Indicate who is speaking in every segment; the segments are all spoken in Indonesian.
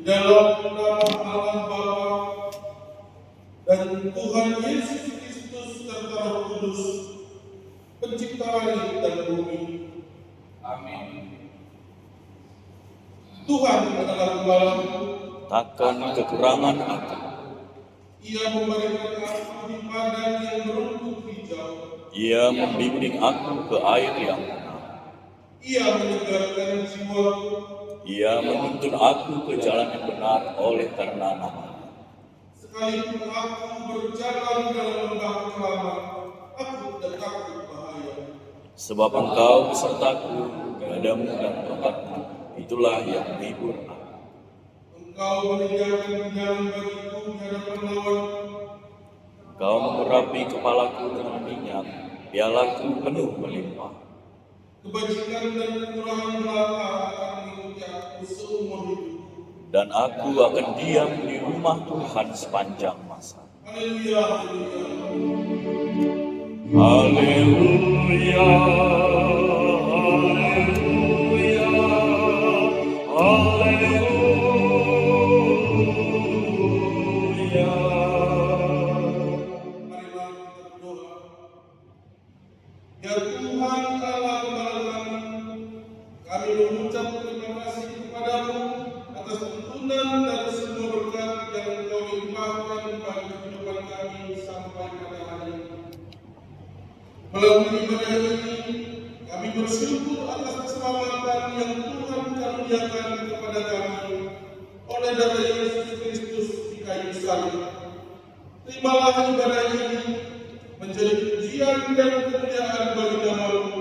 Speaker 1: dalam nama Allah Bapa dan Tuhan Yesus Kristus serta Roh Kudus, Pencipta langit dan bumi.
Speaker 2: Amin.
Speaker 1: Tuhan adalah gembalaku,
Speaker 3: takkan kekurangan aku.
Speaker 1: Ia memberikan aku di padang yang berumput hijau.
Speaker 3: Ia membimbing aku ke air yang tenang.
Speaker 1: Ia menyegarkan jiwaku.
Speaker 3: Ia menuntun aku ke jalan yang benar oleh karena nama-Nya.
Speaker 1: Sekalipun aku berjalan dalam lembah kekelaman, aku tidak takut bahaya.
Speaker 3: Sebab Engkau besertaku, gadamu dan tongkatmu, itulah yang menghibur aku.
Speaker 1: Engkau menyediakan jalan bagiku di hadapan lawanku.
Speaker 3: Engkau mengurapi kepalaku dengan minyak, pialaku penuh melimpah.
Speaker 1: Kebajikan dan kemurahan belaka akan mengikuti aku seumur hidupku.
Speaker 3: Dan aku akan diam di rumah Tuhan sepanjang masa.
Speaker 1: Haleluya, haleluya.
Speaker 3: Haleluya, haleluya, haleluya.
Speaker 1: Marilah kita berdoa. Ya Tuhan Allah Gembala kami mengucap terima kasih kepadamu atas tuntunan dan semua berkat yang Engkau limpahkan bagi kehidupan kami sampai pada hari ini. Melalui ibadah ini, kami bersyukur atas keselamatan yang Tuhan karuniakan kepada kami oleh darah Yesus Kristus di kayu salib. Terimalah ibadah ini menjadi pujian dan kemuliaan bagi nama-Mu.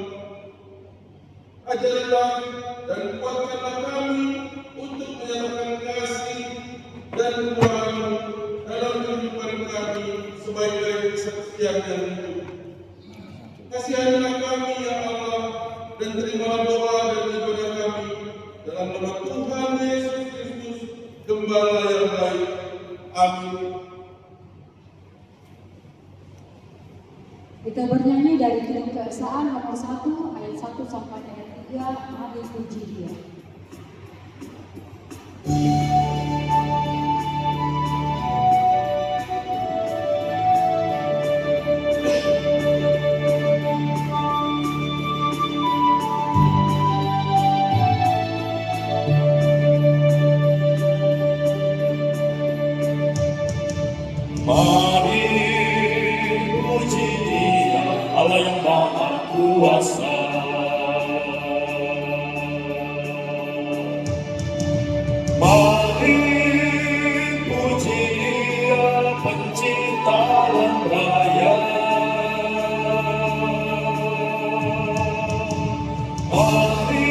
Speaker 1: Ajarilah dan kuatkanlah kami untuk menyatakan kasih dan kemurahan-Mu dalam kehidupan kami sebagai kesaksian yang hidup. Kasihanilah kami ya Allah, dan terimalah doa dan ibadah kami dalam nama Tuhan Yesus Kristus, Gembala yang baik. Amin.
Speaker 4: Kita bernyanyi dari Kitab Keesaan nomor 1 ayat 1 sampai ayat 3, Mari puji Dia.
Speaker 3: Mari puji Dia, Allah yang Maha Kuasa. Mari puji Dia, Pencipta alam raya. Mari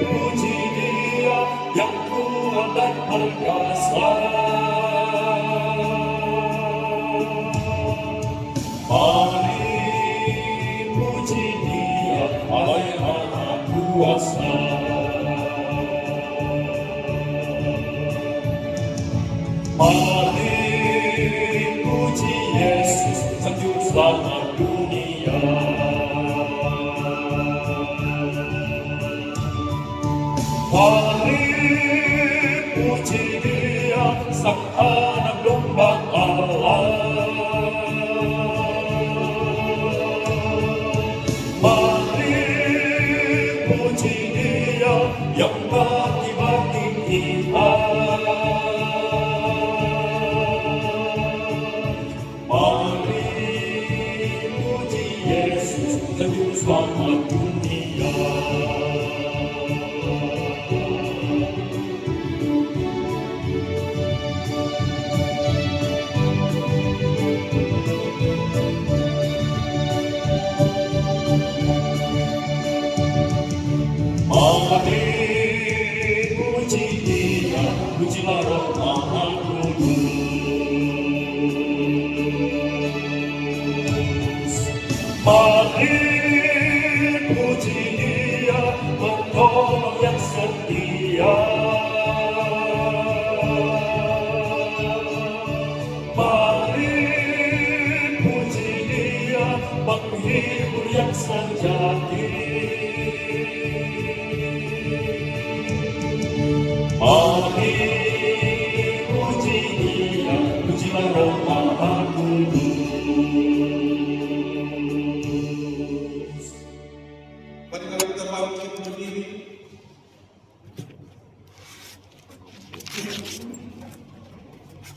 Speaker 3: puji Dia yang kuat dan perkasa. Mari puji Dia, Allah yang Maha Kuasa. Mari puji Yesus, Sang Juru Selamat dunia. Mari puji Dia, Sang Anak Domba Allah. Mari puji Dia yang bagi-bagi kita. Mari puji Yesus, Sang Juru Selamat dunia. Mari puji Dia, pujilah Roh Maha puji Dia, pujilah Roh Maha Kudus.
Speaker 1: Marilah kita bangkit berdiri.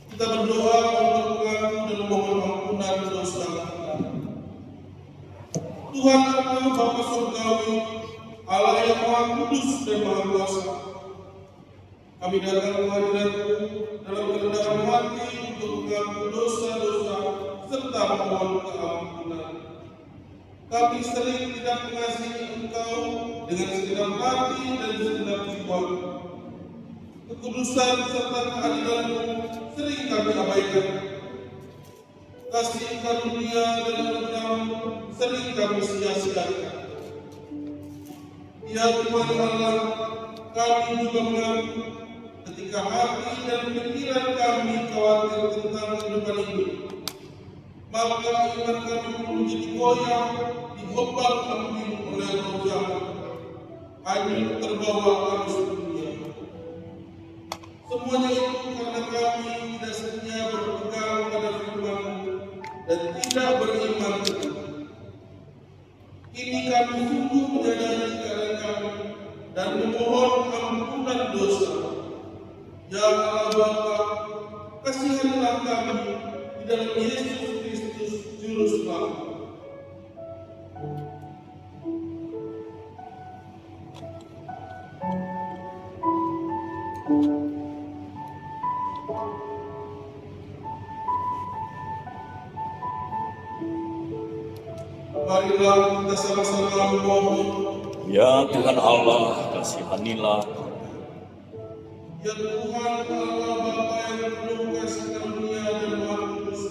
Speaker 1: Kita berdoa untuk mengaku dan memohon ampunan dosa kita. Tuhan Allah Bapa Surgawi, Allah yang Maha Kudus dan Maha Kuasa, kami datang ke hadirat-Mu dalam kerendahan hati untuk mengaku dosa-dosa serta memohon keampunan. Kami sering tidak mengasihi Engkau dengan segenap hati dan segenap jiwa. Kekudusan serta keadilan-Mu sering kami abaikan. Kasih karunia dan anugerah-Mu sering kami sia-siakan. Ya Tuhan Allah, kami juga mengaku ketika hati dan pikiran kami khawatir tentang kehidupan ini, maka iman kami pun menjadi goyah, dihobak-hambing oleh roh jahat, hanyut terbawa arus dunia. Semuanya itu karena kami tidak setia berpegang pada firman-Mu dan tidak beriman kepada. Kini kami sungguh menyadari keadaan kami dan memohon ampunan dosa. Ya Allah Bapa, kasihanilah kami di dalam Yesus Kristus Juru Selamat. Marilah kita sama-sama memohon.
Speaker 3: Ya Tuhan Allah, kasihanilah.
Speaker 1: Ya Tuhan Allah Bapa yang penuh kasih karunia dan Maha Kudus,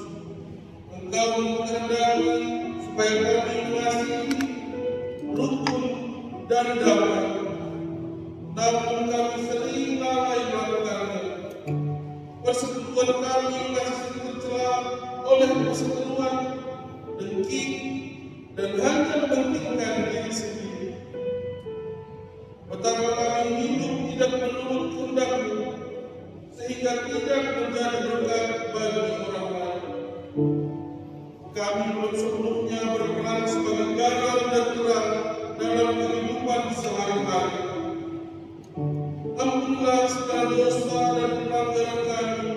Speaker 1: Engkau menghendaki supaya kami mengasihi, rukun dan damai. Namun kami sering lalai melakukannya. Persekutuan kami masih sering tercela oleh perseteruan, dengki, dan hanya mementingkan diri sendiri. Betapa kami hidup tidak menurut kehendak-Mu, sehingga tidak menjadi berkat bagi orang lain. Kami belum sepenuhnya berperan sebagai garam dan terang dalam kehidupan sehari-hari. Ampunilah segala dosa dan pelanggaran kami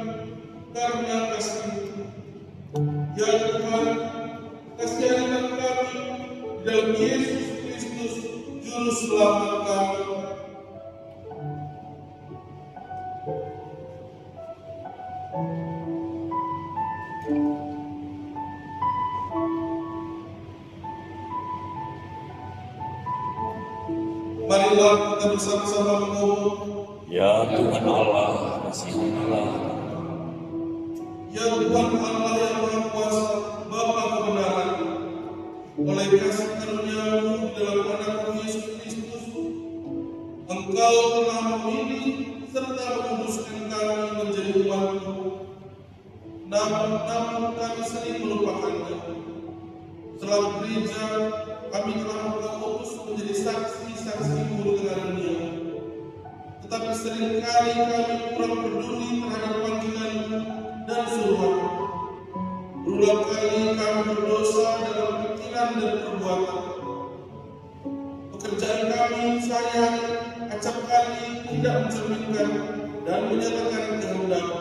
Speaker 1: karena kasih-Mu. Ya Tuhan, kasihanilah kami di dalam Yesus Kristus Juru Selamat kami. Marilah kita bersama-sama memohon.
Speaker 3: Ya Tuhan Allah, kasihanilah.
Speaker 1: Ya Tuhan Allah yang Maha Kuasa, Bapa kebenaran, oleh kasih karunia-Mu di dalam Anak-Mu Yesus Kristus, Engkau telah memilih serta menguduskan kami menjadi umat-Mu. Namun kami sering melupakannya. Selalu gereja, kami telah Engkau utus menjadi saksi-saksi-Mu di tengah dunia. Tetapi seringkali kami kurang peduli terhadap panggilan-Mu dan suruhan. Berulang kali kami berdosa dalam pikiran dan perbuatan. Pekerjaan kami sehari-hari acap kali tidak mencerminkan dan menyatakan kehendak-Mu.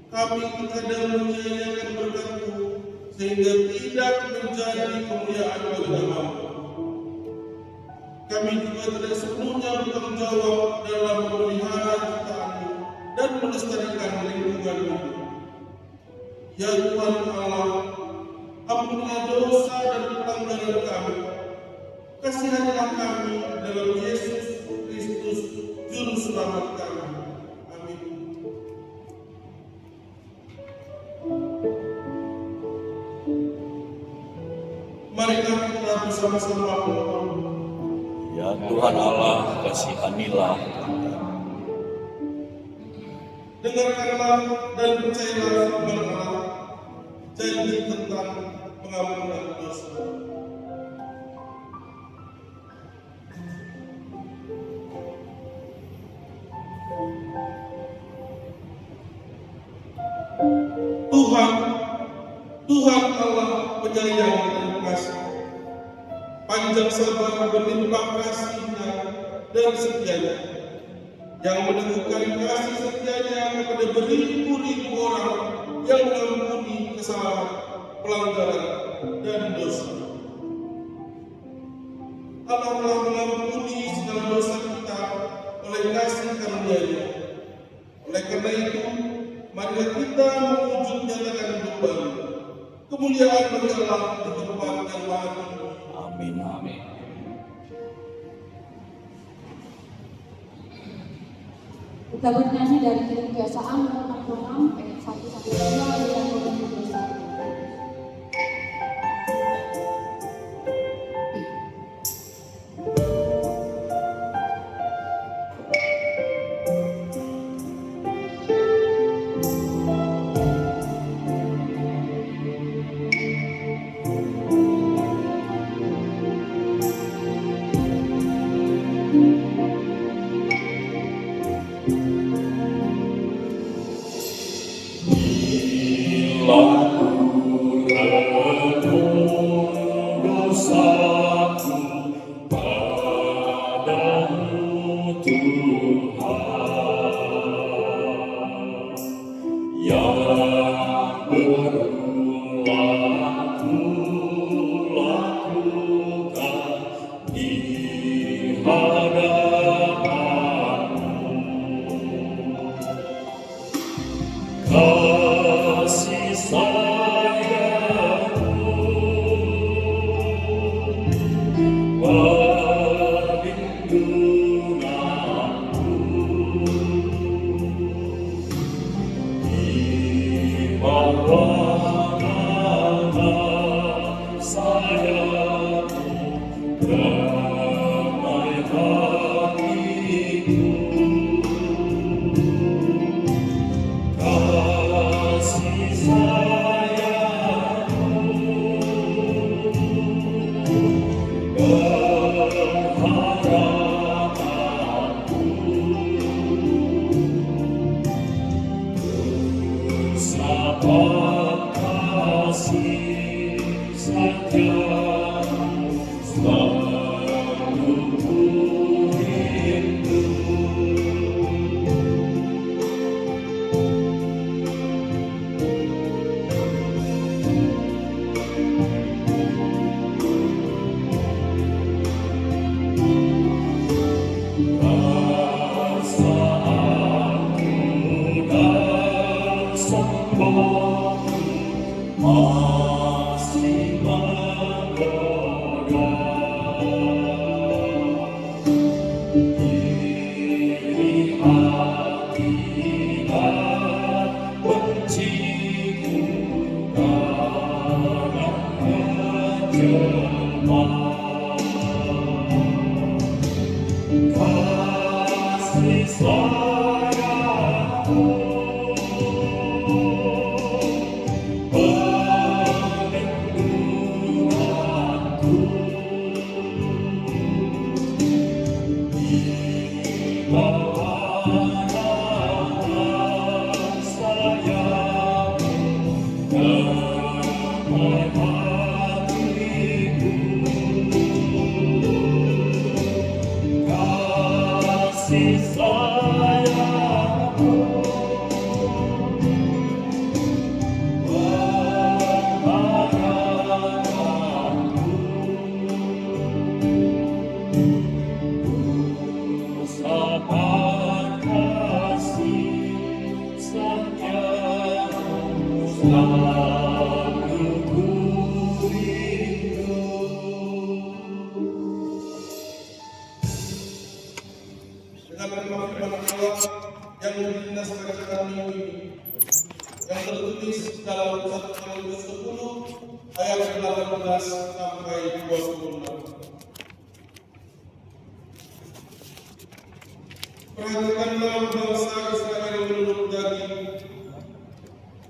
Speaker 1: Kami terkadang menyia-nyiakan berkat-Mu sehingga tidak menjadi kemuliaan bagi nama-Mu. Kami juga tidak sepenuhnya bertanggung jawab dalam memelihara ciptaan-Mu dan melestarikan lingkungan-Mu. Ya Tuhan Allah, ampunilah dosa dan pelanggaran kami. Kasihanilah kami dalam Yesus Kristus Juru Selamat kami. Amin. Marilah kita bersama-sama memohon.
Speaker 3: Ya Tuhan Allah, kasihanilah.
Speaker 1: Dengarkanlah dan percayalah firman Allah, janji tentang pengampunan dosa. panjang sabar berlimpah kasih-Nya dan setianya, yang meneguhkan kasih setianya kepada beribu-ribu orang yang mengampuni kesalahan, pelanggaran, dan dosa. Allah telah mengampuni segala dosa kita oleh kasih karunia-Nya. Oleh karena itu, marilah kita mewujud nyatakan hidup baru, kemuliaan bagi Allah di tempat yang maha tinggi.
Speaker 3: Amin.
Speaker 2: Amin.
Speaker 4: Kita bernyanyi dari kebiasaan 66 ayat 1 sampai 2 yang berdosa.
Speaker 3: Dosaku padamu Tuhan, yang berulang lakukan di hadapanmu. Kasih sayangmu perlindunganku di bawah naungan sayangmu, damai hatiku. Kasih sayangmu pengharapanku, sahabat kasih setiamu selalu ku rindu. Perasaanku dan sombongku masih menggoda. Iri hati dan benciku kadang menjelma. Kasih sayangmu perlindunganku di bawah naungan sayangmu, damai hatiku. Kasih sayangmu pengharapanku, sahabat kasih setiamu selalu ku rindu.
Speaker 1: Dengan firman Allah yang melintas pada kami ini, yang tertulis dalam 1 Korintus 10 ayat 18 sampai 26. Perhatikanlah bangsa Israel yang menurut daging.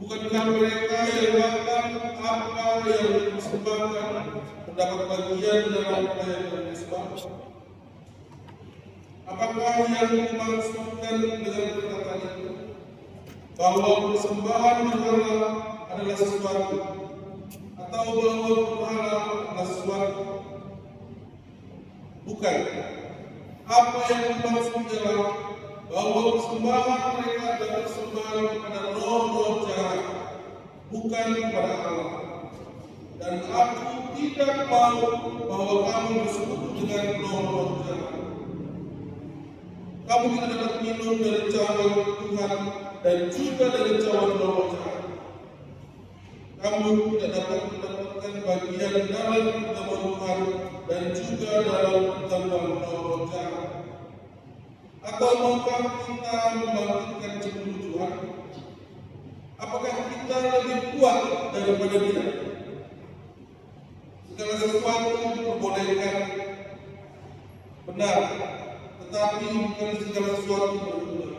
Speaker 1: Bukankah mereka yang makan apa yang dipersembahkan mendapat bagian dalam pelayanan Mezbah? Apakah yang dimaksudkan dengan perkataan itu? Bahwa persembahan berhala adalah sesuatu, atau bahwa berhala adalah sesuatu? Bukan. Apa yang dimaksud ialah bahwa persembahan mereka adalah persembahan kepada roh-roh jahat, bukan kepada Allah. Dan aku tidak mau bahwa kamu bersekutu dengan roh-roh jahat. Kamu tidak dapat minum dari cawan Tuhan dan juga dari cawan roh jahat. Kamu tidak dapat mendapatkan bagian dalam pertemuan Tuhan dan juga dalam pertemuan roh jahat. Atau maukah kita membangkitkan cemburu Tuhan? Apakah kita lebih kuat daripada dia? Segala sesuatu diperbolehkan, benar, tetapi bukan segala sesuatu berguna.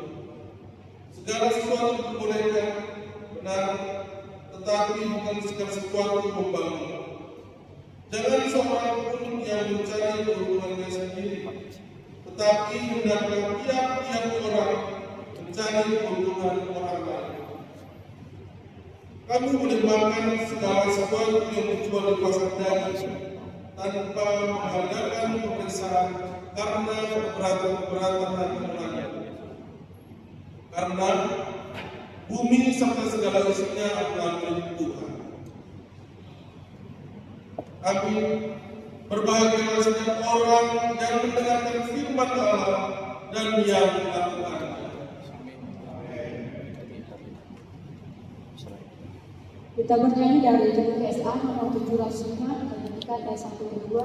Speaker 1: Segala sesuatu diperbolehkan, benar, tetapi bukan segala sesuatu membangun. Jangan seorang pun yang mencari keuntungannya sendiri, tetapi hendaklah tiap-tiap orang mencari keuntungan orang lain. Kamu boleh makan segala sesuatu yang dijual di pasar daging tanpa mengadakan pemeriksaan karena keberatan hati. Karena bumi serta segala isinya adalah milik Tuhan. Amin. Berbahagialah setiap orang yang mendengarkan firman Allah dan yang melakukannya.
Speaker 4: Kita bernyanyi dari judul KSA nomor 705, kita nyanyikan ayat 1 dan 2,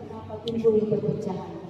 Speaker 4: kenapa timbul perpecahan.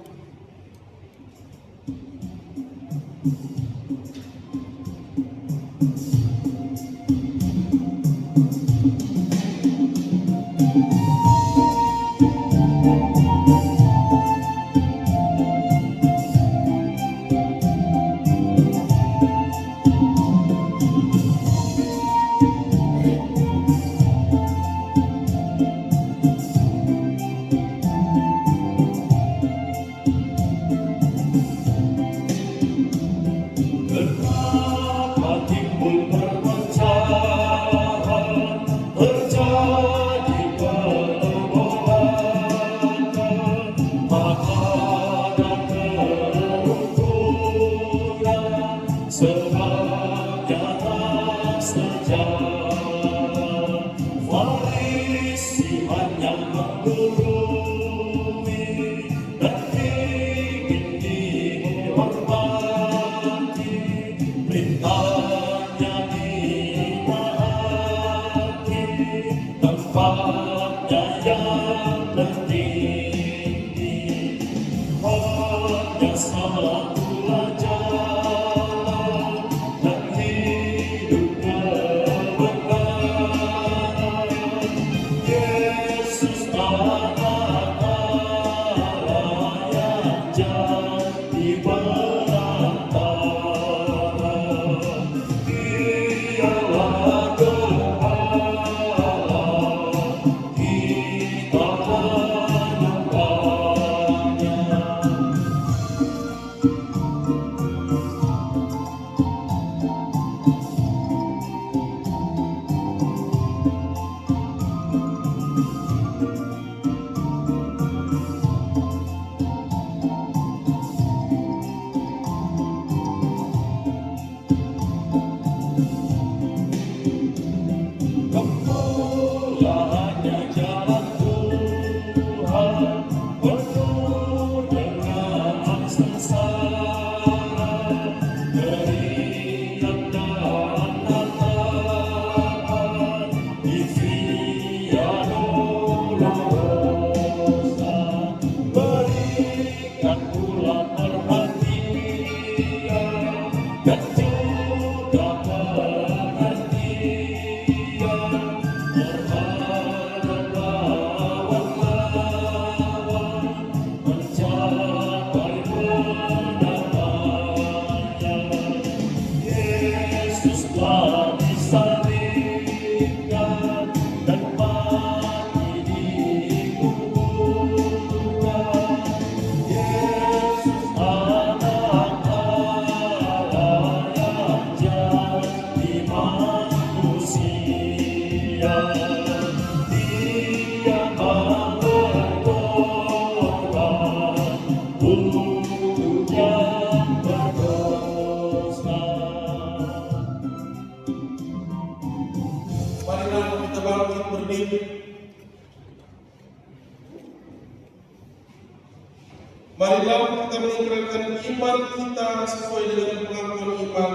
Speaker 1: kita mengikrarkan iman kita sesuai dengan pengakuan iman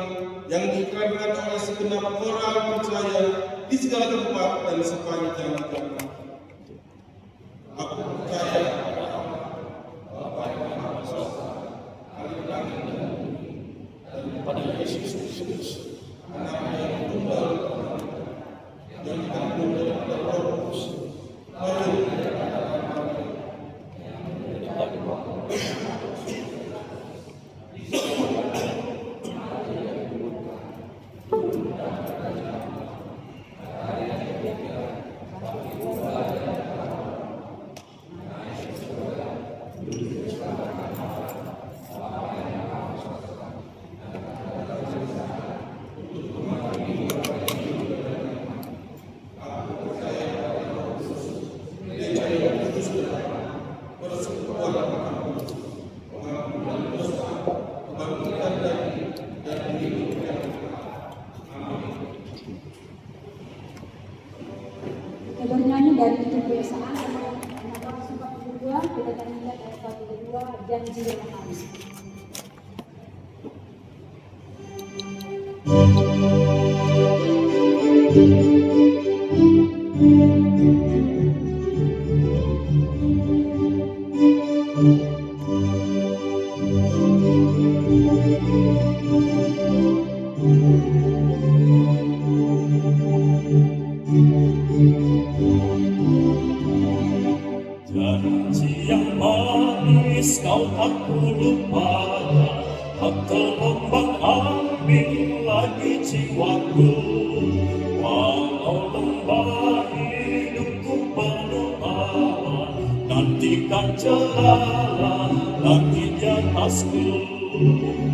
Speaker 1: yang diikrarkan oleh segenap orang percaya di segala tempat dan sepanjang zaman. Aku percaya
Speaker 3: pada Yesus Kristus,
Speaker 1: Anak yang tunggal yang dikandung dari Roh Kudus, lahir
Speaker 4: bernyanyi dari kebiasaan nomor 642, kita akan lihat ayat 42, janji yang kami.
Speaker 3: janji yang manis kau tak lupakan, hak terombang ambing lagi jiwaku. Walau lembah hidupku penuh awan, nantikan celala langit di atasku.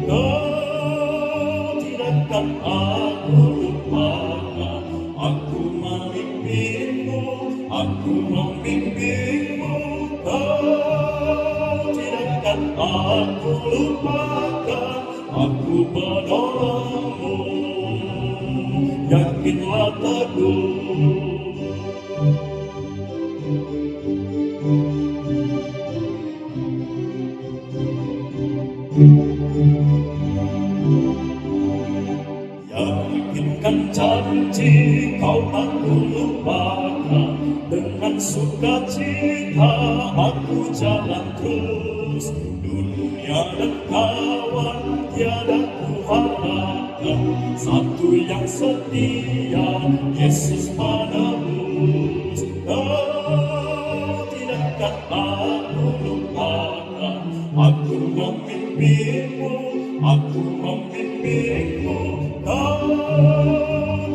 Speaker 3: Kau tidak akan aku lupakan, aku memimpinmu, aku membimbingmu. Kau tidak akan aku lupakan, aku penolongmu, yakinlah teguh. Yakinkan janji kau aku lupakan, dengan sukacita aku jalan terus. Dunia dan kawan tiada ku harapkan, satu yang setia, Yesus menebus. Kau tidak akan aku lupakan, aku memimpinmu, aku membimbingmu. Kau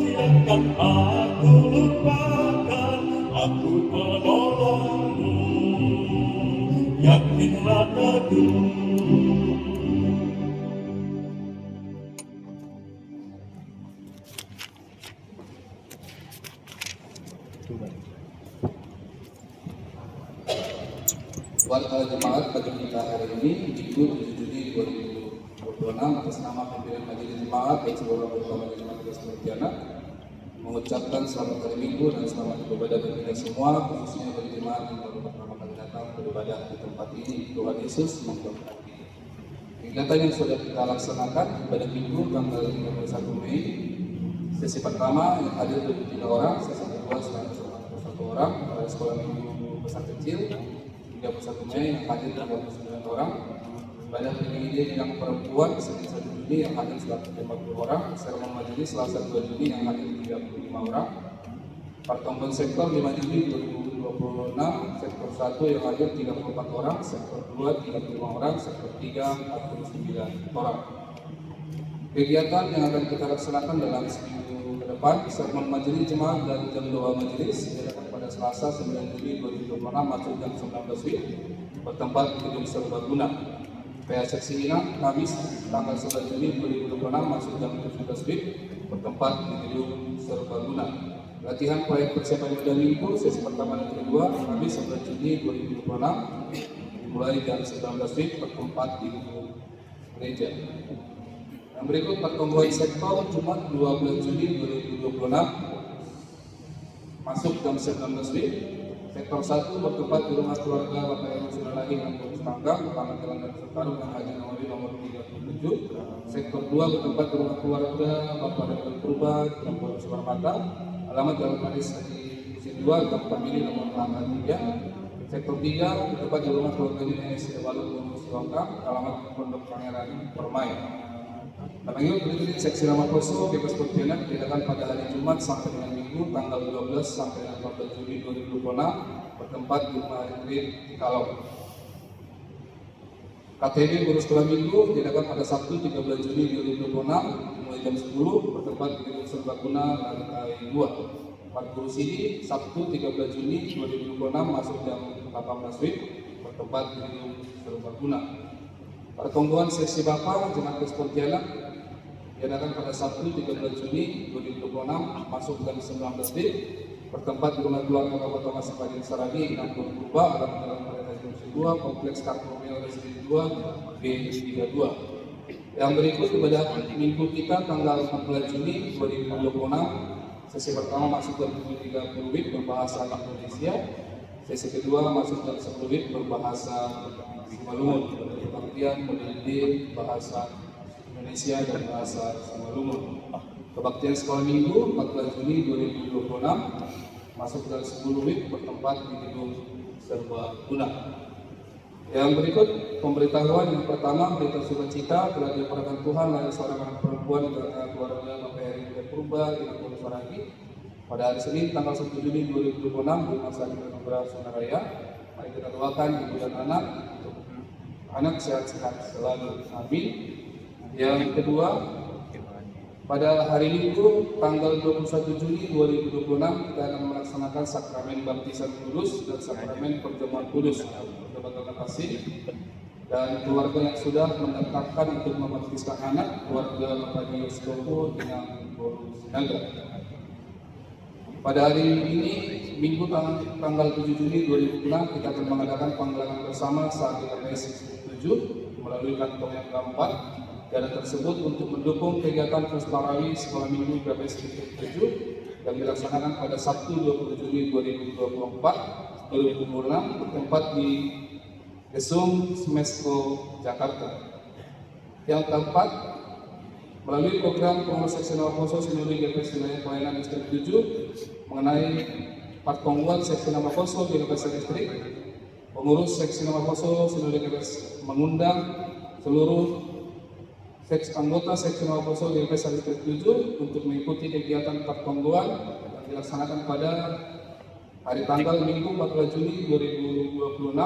Speaker 3: tidak akan aku lupakan, aku penolongmu, yakinlah teguh.
Speaker 2: Warga jemaat pada kita hari ini Minggu 7 Juni 2026 atas nama pimpinan Majelis Jemaat dan seluruh anggota Majelis Majelis Pontianak mengucapkan selamat hari Minggu dan selamat beribadah bagi kita semua, khususnya bagi jemaat yang baru pertama kali datang beribadah di tempat ini. Tuhan Yesus memberkati. Kegiatan yang sudah kita laksanakan pada Minggu tanggal 31 Mei, sesi pertama yang hadir 23 orang, sesi kedua 141 orang pada sekolah minggu besar kecil. 31 Mei yang hadir 39 orang, pada PGID yang perempuan Senin 1 Juni yang hadir 140 orang, sermon majelis Selasa 2 Juni yang hadir 35 orang, pertemuan sektor 5 Juni 2026, sektor 1 yang hadir 34 orang, sektor 2 35 orang, sektor 3 49 orang. Kegiatan yang akan kita laksanakan dalam seminggu ke depan, sermon majelis jemaat dan jam doa majelis diadakan pada Selasa 9 Juni 2026 masuk jam 19 WIB bertempat di Gedung Serbaguna. PA Seksi Minang Kamis tanggal 11 Juni 2026 masuk jam 17 WIB bertempat di Gedung Serbaguna. Latihan proyek persiapan ibadah minggu sesi pertama dan kedua Kamis 11 Juni 2026 dimulai jam 19 WIB bertempat di Gedung Gereja. Yang berikut pertemuan sektor Jumat 12 Juni 2026 masuk jam 19 WIB Sektor 1 bertempat di rumah keluarga Bapak Eno Sudalahi yang Panggang, Kecamatan Jalan dan Sekarang dan Haji Nawawi nomor 37. Sektor 2 bertempat di rumah keluarga Bapak Eno Purba yang Suramata, alamat Jalan Paris Haji Musim 2, Kampung Mini nomor 3. Sektor 3 bertempat di rumah keluarga Nenek Sidawalu Gunung Silongkang, alamat Pondok Pangeran Permai. Terlanjut berikut seksi nama poso bebas berpindah diadakan pada hari Jumat sampai dengan Minggu tanggal 12 sampai dengan 14 Juli 2026 bertempat di rumah Hendrik Kalau. KTB Guru Sekolah Minggu diadakan pada Sabtu 13 Juli 2026 mulai jam 10 bertempat di Gedung Serbaguna lantai 2. Guru Sidi Sabtu 13 Juni 2026 masuk jam 18 WIB bertempat di Gedung Serbaguna. Pertemuan sesi Bapak Jemaat Pontianak diadakan pada Sabtu 13 Juni 2026 masuk jam 19 WIB bertempat di rumah keluarga Bapak Thomas Padin Saragi 60 Purba alamat Jalan Paris 2 Kompleks Kartomel Residen 2 B32. Yang berikut pada minggu kita tanggal 14 Juni 2026 sesi pertama masuk jam 7.30 WIB berbahasa Indonesia, sesi kedua masuk jam 10 WIB berbahasa Simalungun, kebaktian pendidik bahasa Indonesia dan bahasa Simalungun. Kebaktian sekolah minggu 14 Juni 2026 masuk jam 10 WIB bertempat di Gedung Serbaguna. Yang berikut pemberitahuan yang pertama, berita sukacita telah dilaporkan Tuhan lahir seorang anak perempuan dari keluarga Bapak Eri Purba di Kampung Saragi pada hari Senin tanggal 1 Juni 2026 di Rumah Sakit Negara Sunaraya. Mari kita doakan ibu dan anak sehat-sehat selalu. Amin. Yang kedua, pada hari Minggu tanggal 21 Juni 2026 kita akan melaksanakan sakramen baptisan kudus dan sakramen perjamuan kudus untuk berterima kasih dan keluarga yang sudah mendaftarkan untuk membaptiskan anak keluarga Bapak Dios Toko dengan Boru Sinaga. Pada hari ini Minggu tanggal 7 Juni 2006 kita akan mengadakan penggelangan bersama saat di TPS 7 melalui kantong yang keempat. Dana tersebut untuk mendukung kegiatan Tarawih Sekolah Minggu TPS 7 yang dilaksanakan pada Sabtu 20 Juni 2024 bertempat di Gesung Smesco Jakarta. Yang keempat, melalui program pengurus seksional Poso Sinuri GPS Wilayah Pelayanan Distrik 7 mengenai Partongguan Seksi Nama Poso di GPS Distrik, pengurus Seksi Nama Poso Sinuri GPS mengundang seluruh anggota Seksi Nama Poso di GPS Distrik 7 untuk mengikuti kegiatan Partongguan yang dilaksanakan pada hari tanggal Minggu 14 Juni 2026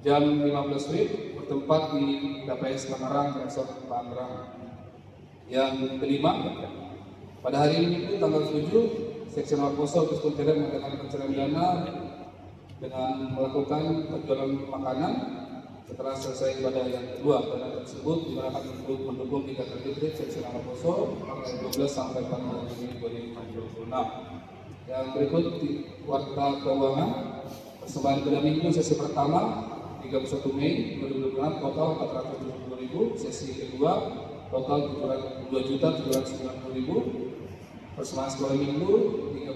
Speaker 2: jam 15 WIB bertempat di TPS Tangerang, Resort Tangerang. Yang kelima, pada hari Minggu tanggal 7, Seksi Nama Poso Terus Pontianak mengadakan pencarian dana dengan melakukan penjualan makanan setelah selesai ibadah yang kedua. Dana tersebut digunakan untuk mendukung kegiatan fitri Seksi Nama Poso tanggal 12 sampai 14 Juni 2026. Yang berikut warta keuangan persembahan pada minggu sesi pertama 31 Mei 2026 total 470.000, sesi kedua total 2.790.000. Persembahan sekolah minggu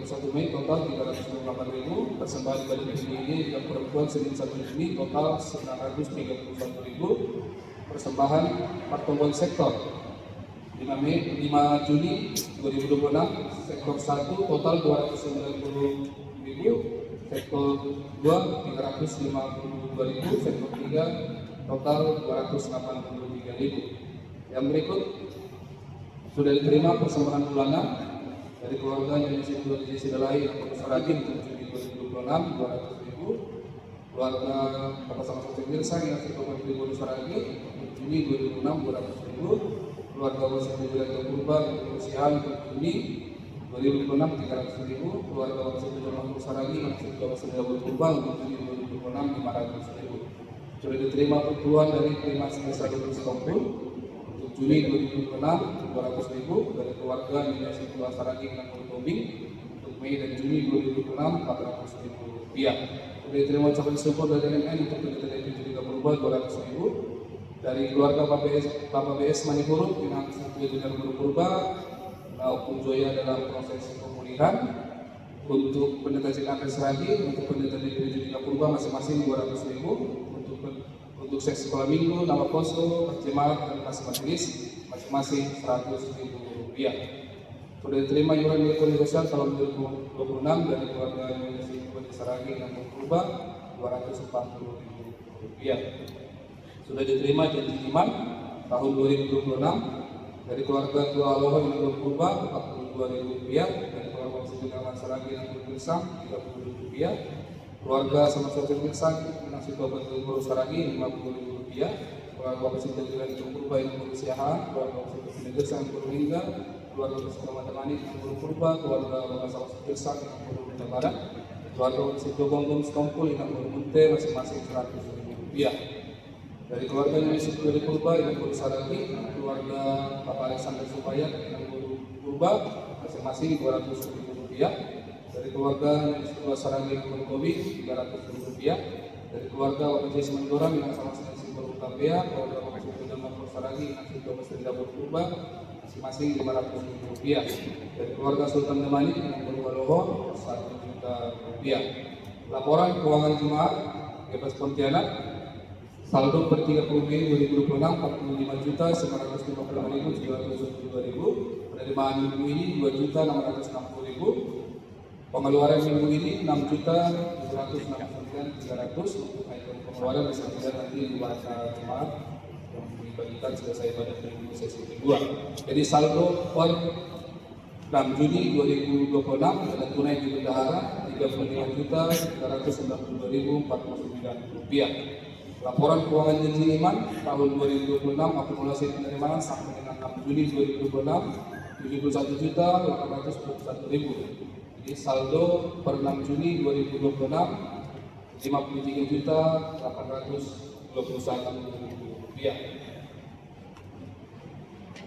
Speaker 2: 31 Mei total 398.000. Persembahan pada minggu ini yang perempuan Senin 1 Juni total 931.000. Persembahan pertemuan sektor 5 Juni 2026 sektor 1 total 290.000. Sektor 2 352.000, sektor 3 total 283.000. Yang berikut sudah diterima persembahan bulanan dari keluarga Indonesia Sidalai yang Saragi untuk Juni 2026 200.000, keluarga Bapak Sama Sosok Mirsa yang Kabupaten Boru Saragi untuk Juni 2026 200.000, keluarga Wasit Wilayah Purba untuk Juni 2026 300.000, keluarga Wasit Wilayah Saragi yang Wasit Wilayah Purba untuk Juni 2026 500.000. Sudah diterima perpuluhan dari Terima Sebesar Kampung untuk Juni 2026 200.000 dari keluarga Indonesia Pulau Saragi dan Tobing untuk Mei dan Juni 2026 400.000 rupiah. Sudah diterima ucapan syukur dari MN untuk kegiatan itu juga berubah 200.000 dari keluarga Bapak BS Manipurut dengan juga Purba maupun Joya dalam proses pemulihan Untuk pendeta JKP Seragi, untuk pendeta DPD Judika Purba masing-masing 200.000. Untuk sesi sekolah minggu, nama posko, perjemaat, dan kasih majelis masing-masing 100.000 rupiah. Sudah diterima iuran diakoni sosial tahun 2026 dari keluarga Indonesia Bupati Seragi dan Purba 240.000 rupiah. Sudah diterima janji iman tahun 2026 dari keluarga Tua Aloha yang Purba 42.000 rupiah, dari keluarga Sejudawan Seragi dan Purba 30.000 rupiah, keluarga sama sosial Pirsang yang Situa Bantul Guru Seragi 50.000 rupiah, keluarga Presiden Jalan Purba yang berusiahan, keluarga Presiden Pirsang yang meninggal, keluarga Presiden Matamani yang Purba, keluarga sama sosial Pirsang yang Purba Barat, keluarga Presiden Bonggong Stompul yang Munte masing-masing 100.000 rupiah. Dari keluarga Indonesia dari Purba yang Seragi, keluarga Bapak Alexander Supaya yang Purba masing-masing 200.000 rupiah. Dari keluarga Indonesia Seragi yang Kobi 300.000 rupiah. Dari keluarga Bapak Jesi Mandorang yang sama-sama Simpul Utapia, keluarga Bapak Jesi Mandorang Seragi yang Simpul Dapur Purba masing-masing 500.000 rupiah. Dari keluarga Sultan Demani yang Purwaloho 1 juta rupiah. Laporan keuangan jemaat Bebas Pontianak saldo per 30 Mei 2026 45.955.772. Penerimaan minggu ini 2.660.000. Pengeluaran minggu ini 6.769.300. Untuk item pengeluaran bisa dilihat nanti di bahasa jemaat yang dibagikan selesai pada minggu sesi kedua. Jadi saldo per 6 Juni 2026 dana tunai di bendahara 35.392.049 rupiah. Laporan keuangan janji iman tahun 2026 akumulasi penerimaan sampai dengan 6 Juni 2026 71.821.000. Jadi saldo per 6 Juni 2026 53.821.000 rupiah.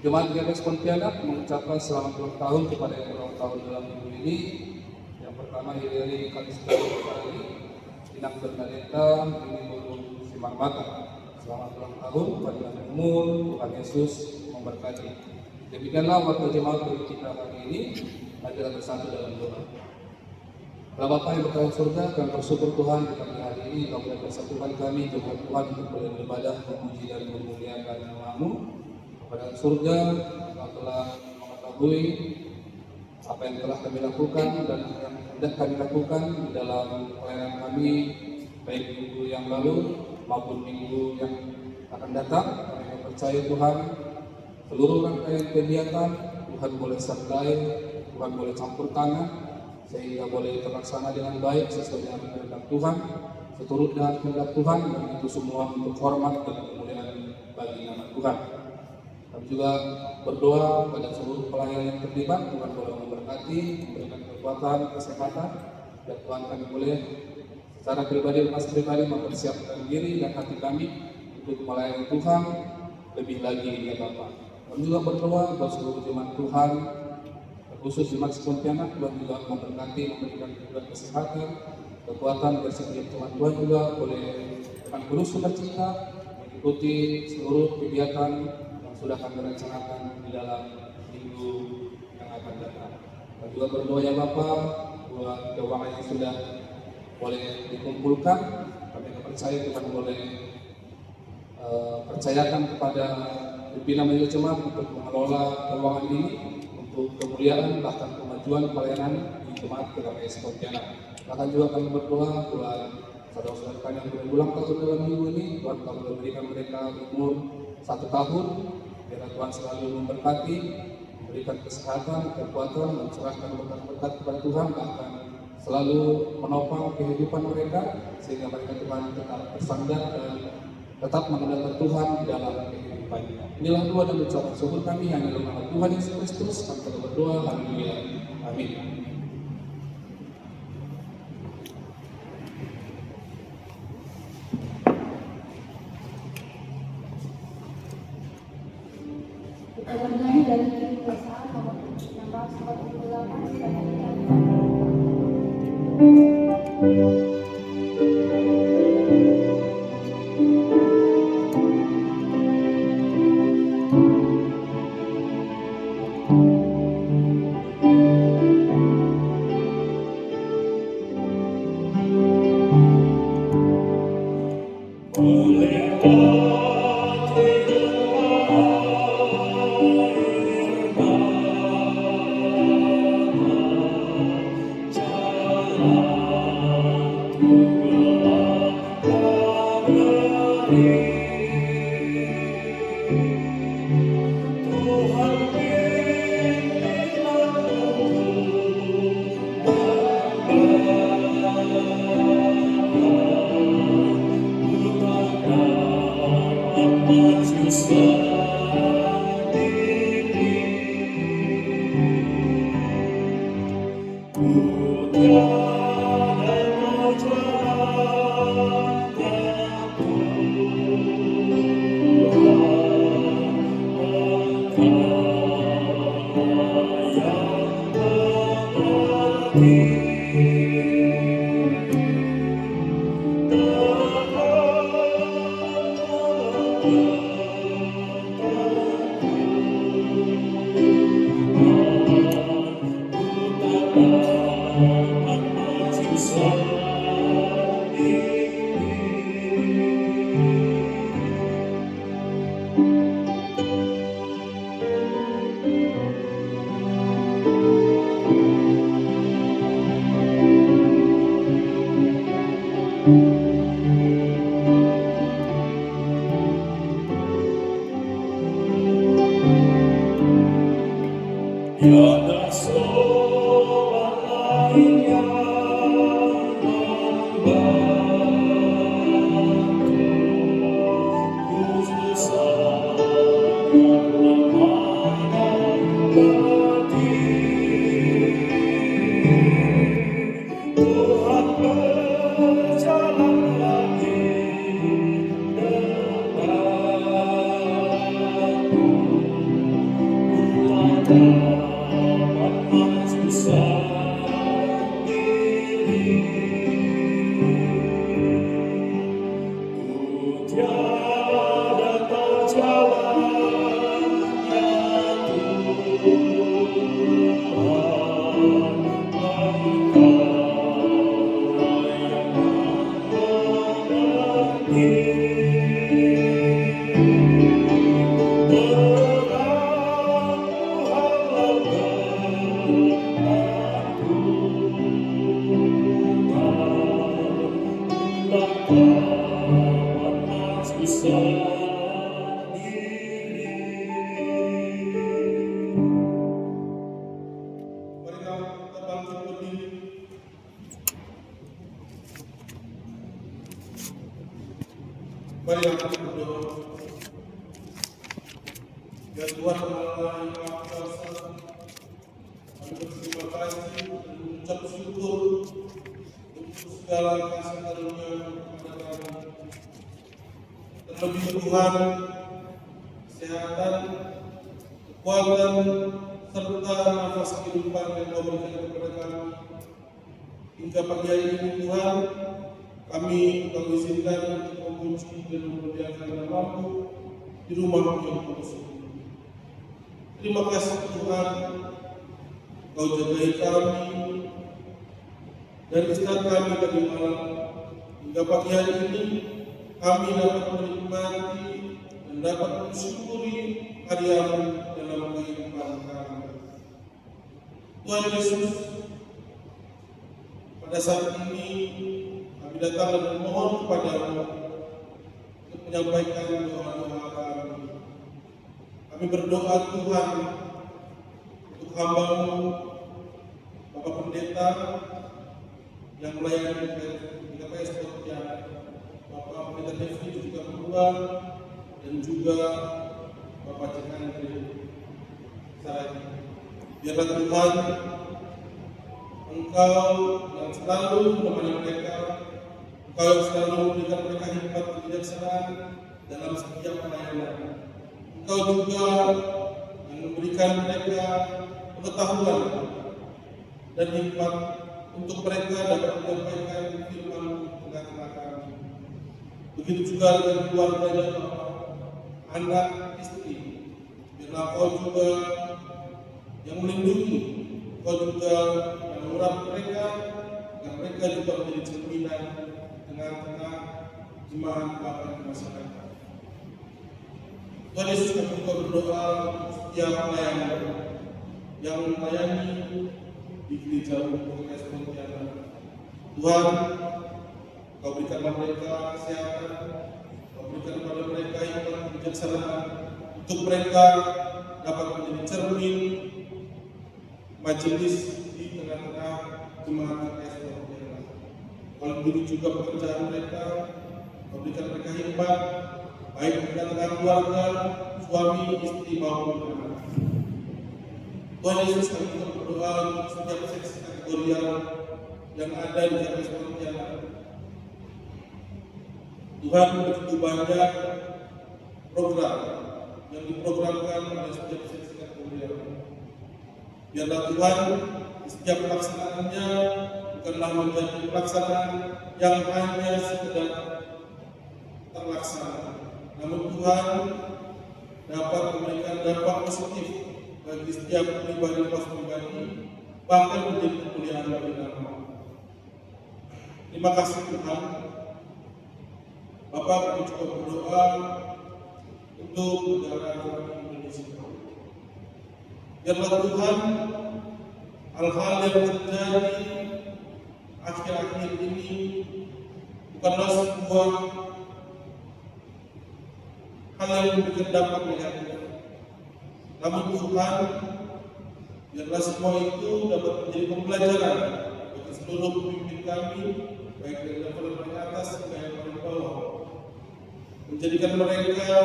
Speaker 2: Jemaat GPS Pontianak mengucapkan selamat ulang tahun kepada yang berulang tahun dalam minggu ini. Yang pertama dari Kalisda Seragi, Inang Bernadetta, ini Simang Mata. Selamat ulang tahun, panjang umur, Tuhan Yesus memberkati. Demikianlah waktu jemaat bagi kita hari ini. Marilah bersatu dalam doa. Allah Bapa yang berkata surga, kami bersyukur Tuhan di pagi hari ini Kau boleh bersatukan kami jemaat Tuhan untuk boleh beribadah, memuji dan memuliakan nama-Mu. Kepada surga, Kau telah mengetahui apa yang telah kami lakukan dan yang hendak kami lakukan di dalam pelayanan kami, baik minggu yang lalu maupun minggu yang akan datang. Kami percaya Tuhan, seluruh rangkaian kegiatan Tuhan boleh sertai, Tuhan boleh campur tangan, sehingga boleh terlaksana dengan baik sesuai dengan kehendak Tuhan, seturut dengan kehendak Tuhan, dan itu semua untuk hormat dan kemuliaan bagi nama Tuhan. Kami juga berdoa pada seluruh pelayan yang terlibat, Tuhan boleh memberkati, memberikan kekuatan, kesehatan, dan Tuhan kami boleh secara pribadi, mas pribadi mempersiapkan diri dan hati kami untuk melayani Tuhan lebih lagi ya Bapak. Kami juga berdoa buat seluruh jemaat Tuhan, khusus jemaat Pontianak, Tuhan juga memberkati, memberikan kesehatan, kekuatan, dan setiap jemaat Tuhan juga boleh dengan penuh sukacita mengikuti seluruh kegiatan yang sudah kami rencanakan di dalam minggu yang akan datang. Dan juga berdoa ya Bapak buat keuangan yang sudah boleh dikumpulkan. Kami percaya Tuhan boleh percayakan kepada pimpinan majelis jemaat untuk mengelola keuangan ini untuk kemuliaan bahkan kemajuan pelayanan di jemaat GKPS Pontianak. Bahkan juga kami berdoa buat saudara-saudara kami yang berulang tahun dalam minggu ini, Tuhan kami memberikan mereka umur 1 tahun, biar Tuhan selalu memberkati, memberikan kesehatan, kekuatan, dan serahkan berkat-berkat kepada Tuhan, bahkan selalu menopang kehidupan mereka sehingga mereka Tuhan tetap bersandar dan tetap mengandalkan Tuhan di dalam kehidupannya. Inilah doa dan ucapan syukur kami yang dalam nama Tuhan Yesus Kristus. Kami telah berdoa. Haleluya. Amin.
Speaker 4: Kita bernyanyi dari PSA nomor 648.
Speaker 3: Tiada sobat lain yang membantu khusus keamanan hati. Tuhan berjalan lagi denganku, ku tak
Speaker 1: Mari kita berdoa. Ya Tuhan Allah yang Maha Kuasa, kami berterima kasih dan mengucap syukur untuk segala kasih karunia kepada kami. Terlebih Tuhan, kesehatan, kekuatan, serta nafas kehidupan yang Kau berikan kepada kami. Hingga pagi hari ini Tuhan, kami Kau izinkan untuk memuji dan memuliakan nama-Mu di rumah-Mu yang kudus ini. Terima kasih Tuhan, Kau jagai kami dan istirahat kami tadi malam. Hingga pagi hari ini kami dapat menikmati dan dapat mensyukuri karya-Mu dalam kehidupan kami. Tuhan Yesus, pada saat ini kami datang dan memohon kepada-Mu untuk menyampaikan doa-doa kami. Kami berdoa Tuhan untuk hamba-Mu, Bapak Pendeta yang melayani di KPS Pontianak, Bapak Pendeta Devi juga keluar, dan juga Bapak Cik Andre Saragi. Biarlah Tuhan Engkau yang selalu menemani mereka, Engkau yang selalu memberikan mereka hikmat kebijaksanaan dalam setiap pelayanan. Engkau juga yang memberikan mereka pengetahuan dan hikmat untuk mereka dapat menyampaikan firman di tengah-tengah kami. Begitu juga dengan keluarganya, anak, istri. Biarlah Kau juga yang melindungi, Kau juga yang mengurap mereka, agar mereka juga menjadi cerminan tengah-tengah jemaat Bapak di masyarakat. Tuhan Yesus, kami juga berdoa untuk setiap pelayan yang melayani di gereja umum KPS Pontianak. Tuhan, Kau berikanlah mereka kesehatan, Kau berikan kepada mereka hikmat kebijaksanaan, untuk mereka dapat menjadi cermin majelis di tengah-tengah jemaat KPS Pontianak. Kau lindungi juga pekerjaan mereka, Kau berikan mereka hikmat, baik di tengah keluarga, suami, istri maupun anak. Tuhan Yesus, kami juga berdoa untuk setiap seksi kategorial yang ada di KPS Pontianak. Tuhan, begitu banyak program yang diprogramkan oleh setiap sesi kuliah. Biarlah Tuhan di setiap pelaksanaannya bukanlah menjadi pelaksanaan yang hanya sekedar terlaksana, namun Tuhan dapat memberikan dampak positif bagi setiap pribadi, bahkan menjadi kemuliaan bagi nama. Terima kasih Tuhan. Bapak, kami juga berdoa untuk negara Indonesia. Biarlah Tuhan hal-hal yang terjadi akhir-akhir ini bukanlah sebuah hal yang memberikan dampak negatif. Namun Tuhan, biarlah semua itu dapat menjadi pembelajaran bagi seluruh pemimpin kami, baik dari level paling atas sampai yang paling bawah, menjadikan mereka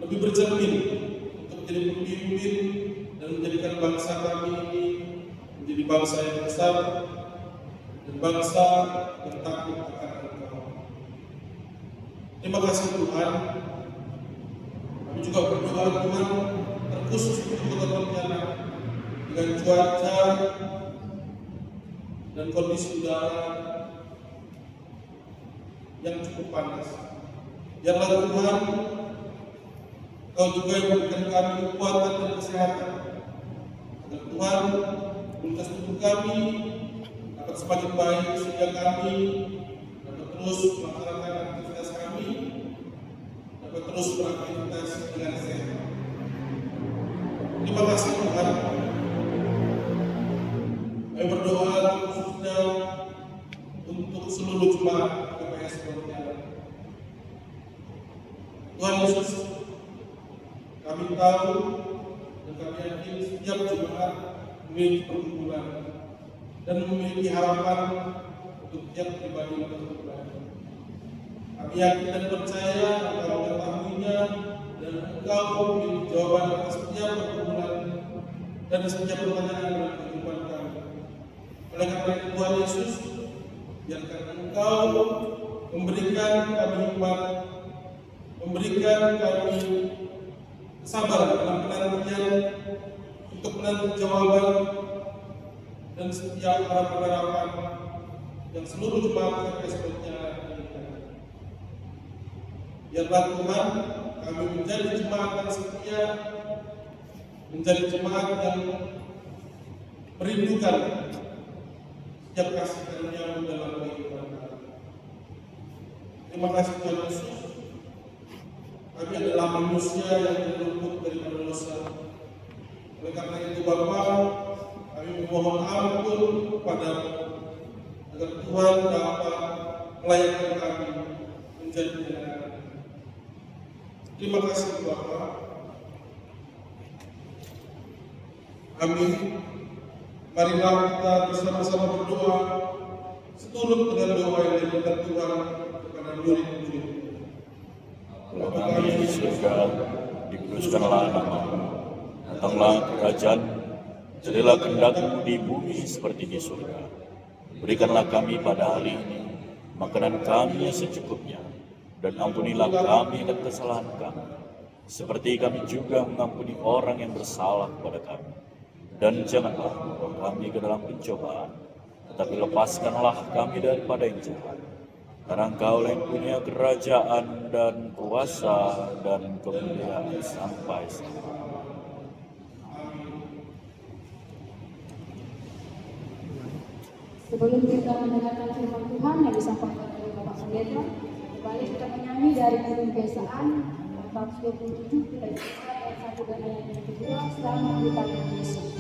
Speaker 1: lebih bercermin untuk menjadi pemimpin dan menjadikan bangsa kami ini menjadi bangsa yang besar dan bangsa yang takut akan Engkau. Terima kasih Tuhan. Kami juga berdoa Tuhan, terkhusus untuk Kota Pontianak dengan cuaca dan kondisi udara yang cukup panas. Biarlah Tuhan, Kau juga yang memberikan kami kekuatan dan kesehatan, agar Tuhan imunitas tubuh kami dapat semakin baik sehingga kami dapat terus melaksanakan aktivitas kami, dapat terus beraktivitas dengan sehat. Terima kasih Tuhan. Kami berdoa khususnya untuk seluruh jemaat KPS Pontianak. Tuhan Yesus, kami tahu dan kami yakin setiap jemaat memiliki pergumulan dan memiliki harapan untuk tiap pribadi dan pribadi. Kami yakin dan percaya Engkau mengetahuinya dan Engkau memiliki jawaban atas setiap pergumulan dan setiap pertanyaan dalam kehidupan kami. Oleh karena itu Tuhan Yesus, biarkan Engkau memberikan kami hikmat, memberikan kami kesabaran dalam penantian untuk menanti jawaban dan setiap harapan-harapan yang seluruh jemaat KPS Pontianak inginkan. Biarlah Tuhan, kami menjadi jemaat yang setia, menjadi jemaat yang merindukan setiap kasih karunia-Mu dalam kehidupan kami. Terima kasih Tuhan Yesus. Kami adalah manusia yang terluput dari dosa. Oleh karena itu Bapa, kami memohon ampun kepada-Mu agar Tuhan dapat melayani kami menjadi anak. Terima kasih Bapa. Amin. Marilah kita bersama-sama berdoa seturut dengan doa yang diberikan Tuhan kepada murid-murid.
Speaker 3: Bapa kami di surga, dikuduskanlah nama-Mu, datanglah kerajaan, jadilah kehendak-Mu di bumi seperti di surga. Berikanlah kami pada hari ini makanan kami yang secukupnya, dan ampunilah kami akan kesalahan kami, seperti kami juga mengampuni orang yang bersalah kepada kami. Dan janganlah membawa kami ke dalam pencobaan, tetapi lepaskanlah kami daripada yang jahat. Karena Engkau yang punya kerajaan dan kuasa dan kemuliaan sampai selamanya.
Speaker 4: Sebelum kita mendengarkan firman Tuhan yang disampaikan oleh Bapak Pendeta, kembali kita menyanyi dari Kebiasaan bab 27 kita baca ayat 1 dan ayat yang kedua, Selamat di tangan Yesus.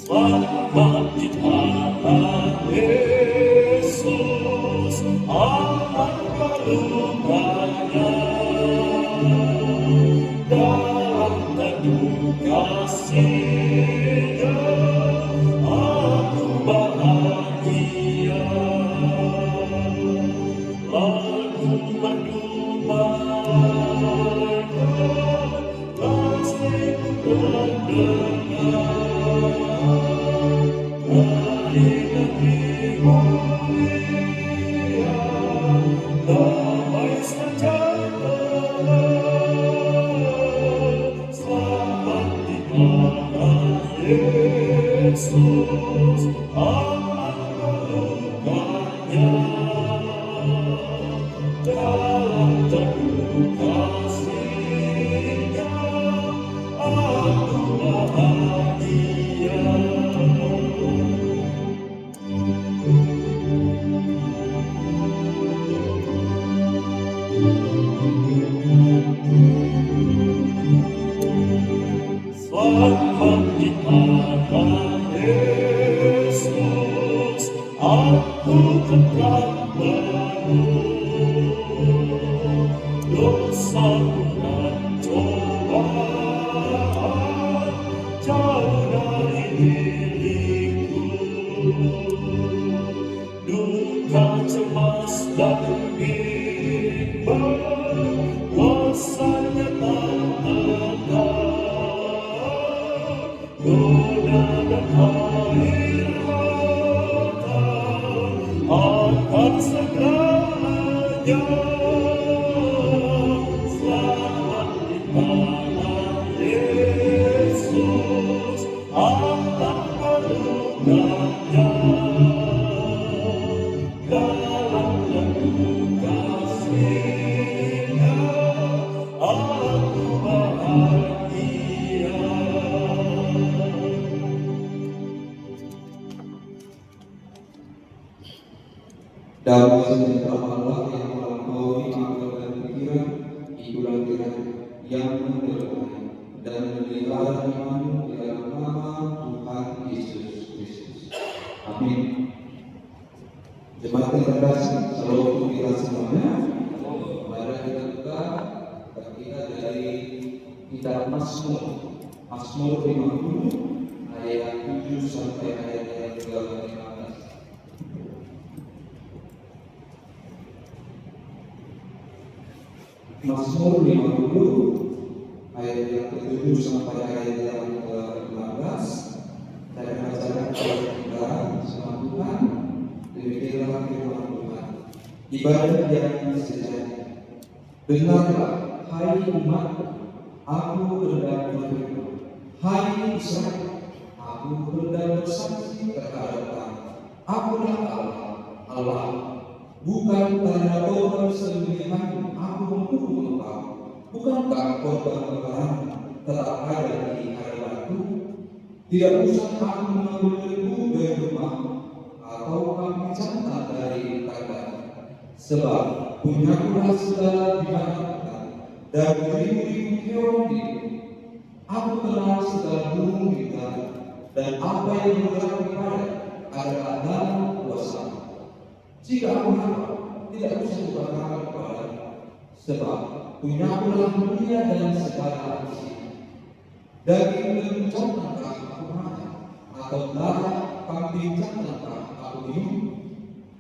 Speaker 3: Selamat di tangan Yesus, aman pelukanya, dalam teduh kasih-Nya aku bahagia. Lagu mendumaikan kasih-Ku mendengar. negeri mulia, damai sejahtera, selamat di tangan Yesus, aman pelukanya, dalam teduh kasih-Nya, aku bahagia. Selamat di tangan Yesus, aku tetap penuh dosaku dan cobaan, jauh dari diriku. Duka, cemas, dan bimbang, kuasanya tak ada. Goda dan air mata akan segera lenyap. Selamat di tangan Yesus, aman pelukanya, dalam teduh kasih-Nya, aku bahagia.
Speaker 2: Damai sejahtera Allah yang melampaui akal dan pikiran, itulah kiranya yang menyertai dan memelihara imanmu di dalam nama Tuhan Yesus Kristus. Amin. Jemaat yang terkasih, salam untuk kita semuanya. Mari kita buka kita dari kitab Mazmur 50 ayat 7 sampai ayat 15. Mazmur 50 ayat yang ke-7 sampai ayat yang ke-15. Saya bacakan kepada kita sama Tuhan. Demikianlah firman Tuhan. Ibadah yang sejati. Dengarlah, hai umatku, aku hendak berfirman. Hai Israel, aku hendak bersaksi terhadap kamu. Akulah Allah, bukan karena korban sembelihan aku menghukum engkau. Bukankah korban bakaran tetap ada di hadapanku? Tidak usah aku mengambil debu dari rumah atau kambing jantan dari kandang. Sebab punyakulah segala binatang dan beribu-ribu hewan di bumi. Aku kenal segala burung di udara, dan apa yang bergerak di padang adalah dalam kuasa-Mu. Jika aku lapar, tidak usah kuberkata kepadamu, sebab punyakulah dunia dan segala isinya. Daging lembu jantankah aku makan, atau darah kambing jantankah aku minum?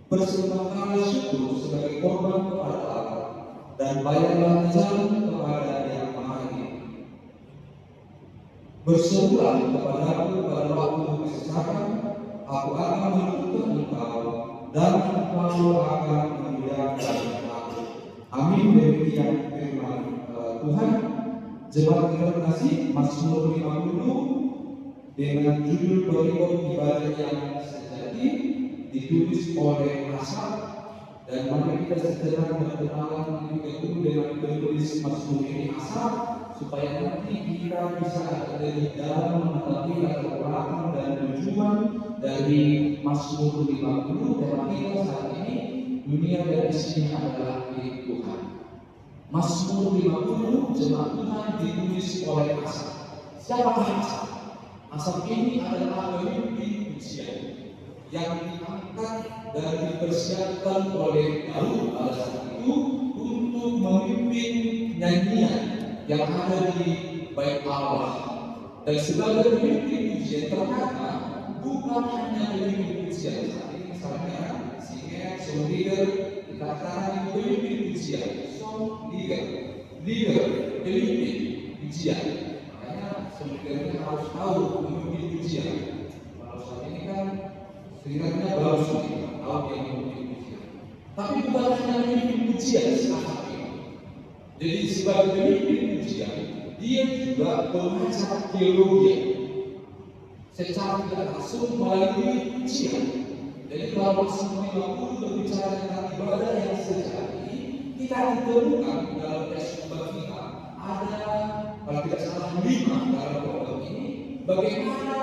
Speaker 2: Bersembahkanlah syukur sebagai korban kepada Allah, dan bayarlah jalan kepada Yang Maha Hidup. Berserulah kepadaku pada waktu kesesakan, aku akan menuntut engkau, dan engkau akan memuliakan aku. Amin. Demikian firman Tuhan. Jemaat yang terkasih, Mazmur 50 dengan judul berikut ibadah yang sejati ditulis oleh Asaf, dan mari kita sejenak berkenalan dulu dengan penulis Mazmur ini Asaf, supaya nanti kita bisa dari dalam mengetahui latar belakang dan tujuan dari Mazmur 50. Tema kita saat ini, dunia dan isinya adalah milik Tuhan. Mazmur 50 jemaat Tuhan ditulis oleh Asaf. Siapakah Asaf? Asaf ini adalah pemimpin pujian yang diangkat dan dipersiapkan oleh Daud pada saat itu untuk memimpin nyanyian yang ada di bait Allah. Dan sebagai pemimpin pujian ternyata bukan hanya pemimpin pujian. Saat ini misalnya singer, song leader, dikatakan pemimpin pujian, song leader, pemimpin pujian. Makanya song leader harus tahu pemimpin pujian. Kalau saat ini kan Keringatnya baru saja tahu yang memiliki pujian. Tapi bukan hanya memiliki pujian sekarang ini. Jadi sebagai pemimpin pujian, dia juga pengajar teologi secara tidak langsung melalui pujian. Jadi kalau Mazmur 50 berbicara tentang ibadah yang sejati, kita ditemukan dalam teks kita ada kalau tidak salah 5 dalam program ini, bagaimana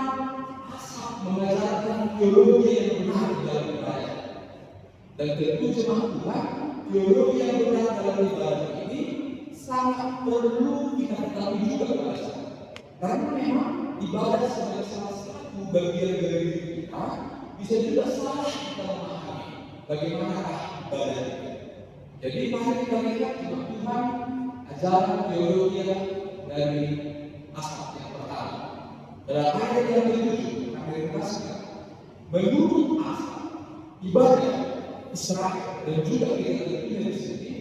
Speaker 2: Asaf mengajarkan teologi yang benar dalam ibadah. Dan tentu jemaat Tuhan, teologi yang benar dalam ibadah ini sangat perlu kita ketahui juga pada. Karena memang ibadah sebagai salah satu bagian dari diri kita bisa juga salah kita memahami bagaimana ibadah itu. Jadi mari kita lihat jemaat Tuhan ajaran teologi dari Asaf yang pertama. Dalam ayat yang ke-7 kami ringkaskan, menurut Asaf ibadah Israel dan juga kita terpilih di sini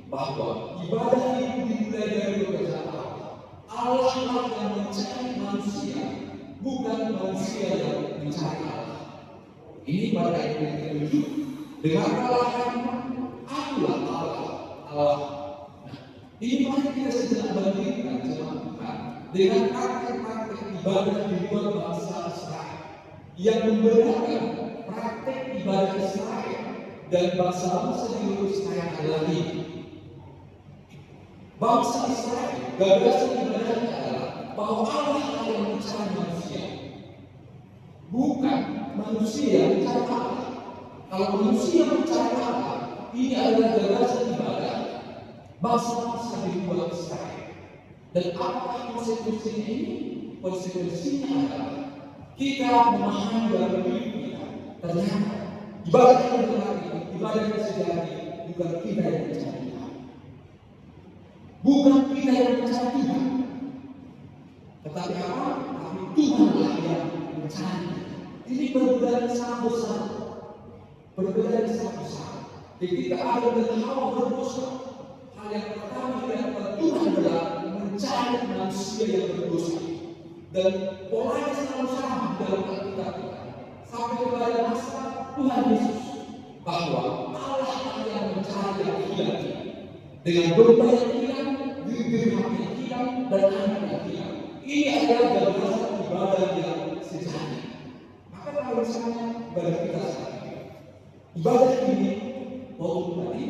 Speaker 2: bahwa ibadah itu dimulai dari pekerjaan Allah. Allah yang mencari manusia, bukan manusia yang mencari Allah. Ini pada ayat yang ke-7 dengan alasan akulah Allah. Ini mari kita sedang bandingkan jemaat Tuhan dengan praktek-praktek ibadah di luar bangsa Israel yang membedakan praktek ibadah Israel dan bangsa-bangsa di luar Israel adalah ini. Bangsa Israel gagasan ibadahnya adalah bahwa Allah yang mencari manusia, bukan manusia yang mencari Allah. Kalau manusia mencari Allah, ini adalah gagasan ibadah bangsa-bangsa di luar Israel. Dan apa konsekuensinya ini? Konsekuensinya adalah kita memahami dalam hidup kita ternyata ibadah yang benar ini, ibadah yang sejati, bukan kita yang mencari Tuhan. Bukan kita yang mencari Tuhan, tetapi apa? Tapi Tuhanlah yang mencari. Ini perbedaan sangat besar. Perbedaan sangat besar. Ketika Adam dan Hawa berdosa, hal yang pertama yang dilakukan Tuhan adalah mencari manusia yang berdosa. Dan polanya selalu sama dalam Alkitab kita. Sampai kepada masa Tuhan Yesus, bahwa Allah yang mencari yang hilang dengan domba yang hilang, dirham yang hilang, dan anak yang hilang. Ini adalah gagasan ibadah yang sejati. Maka kalau misalnya ibadah kita saat ini, ibadah ini waktu tadi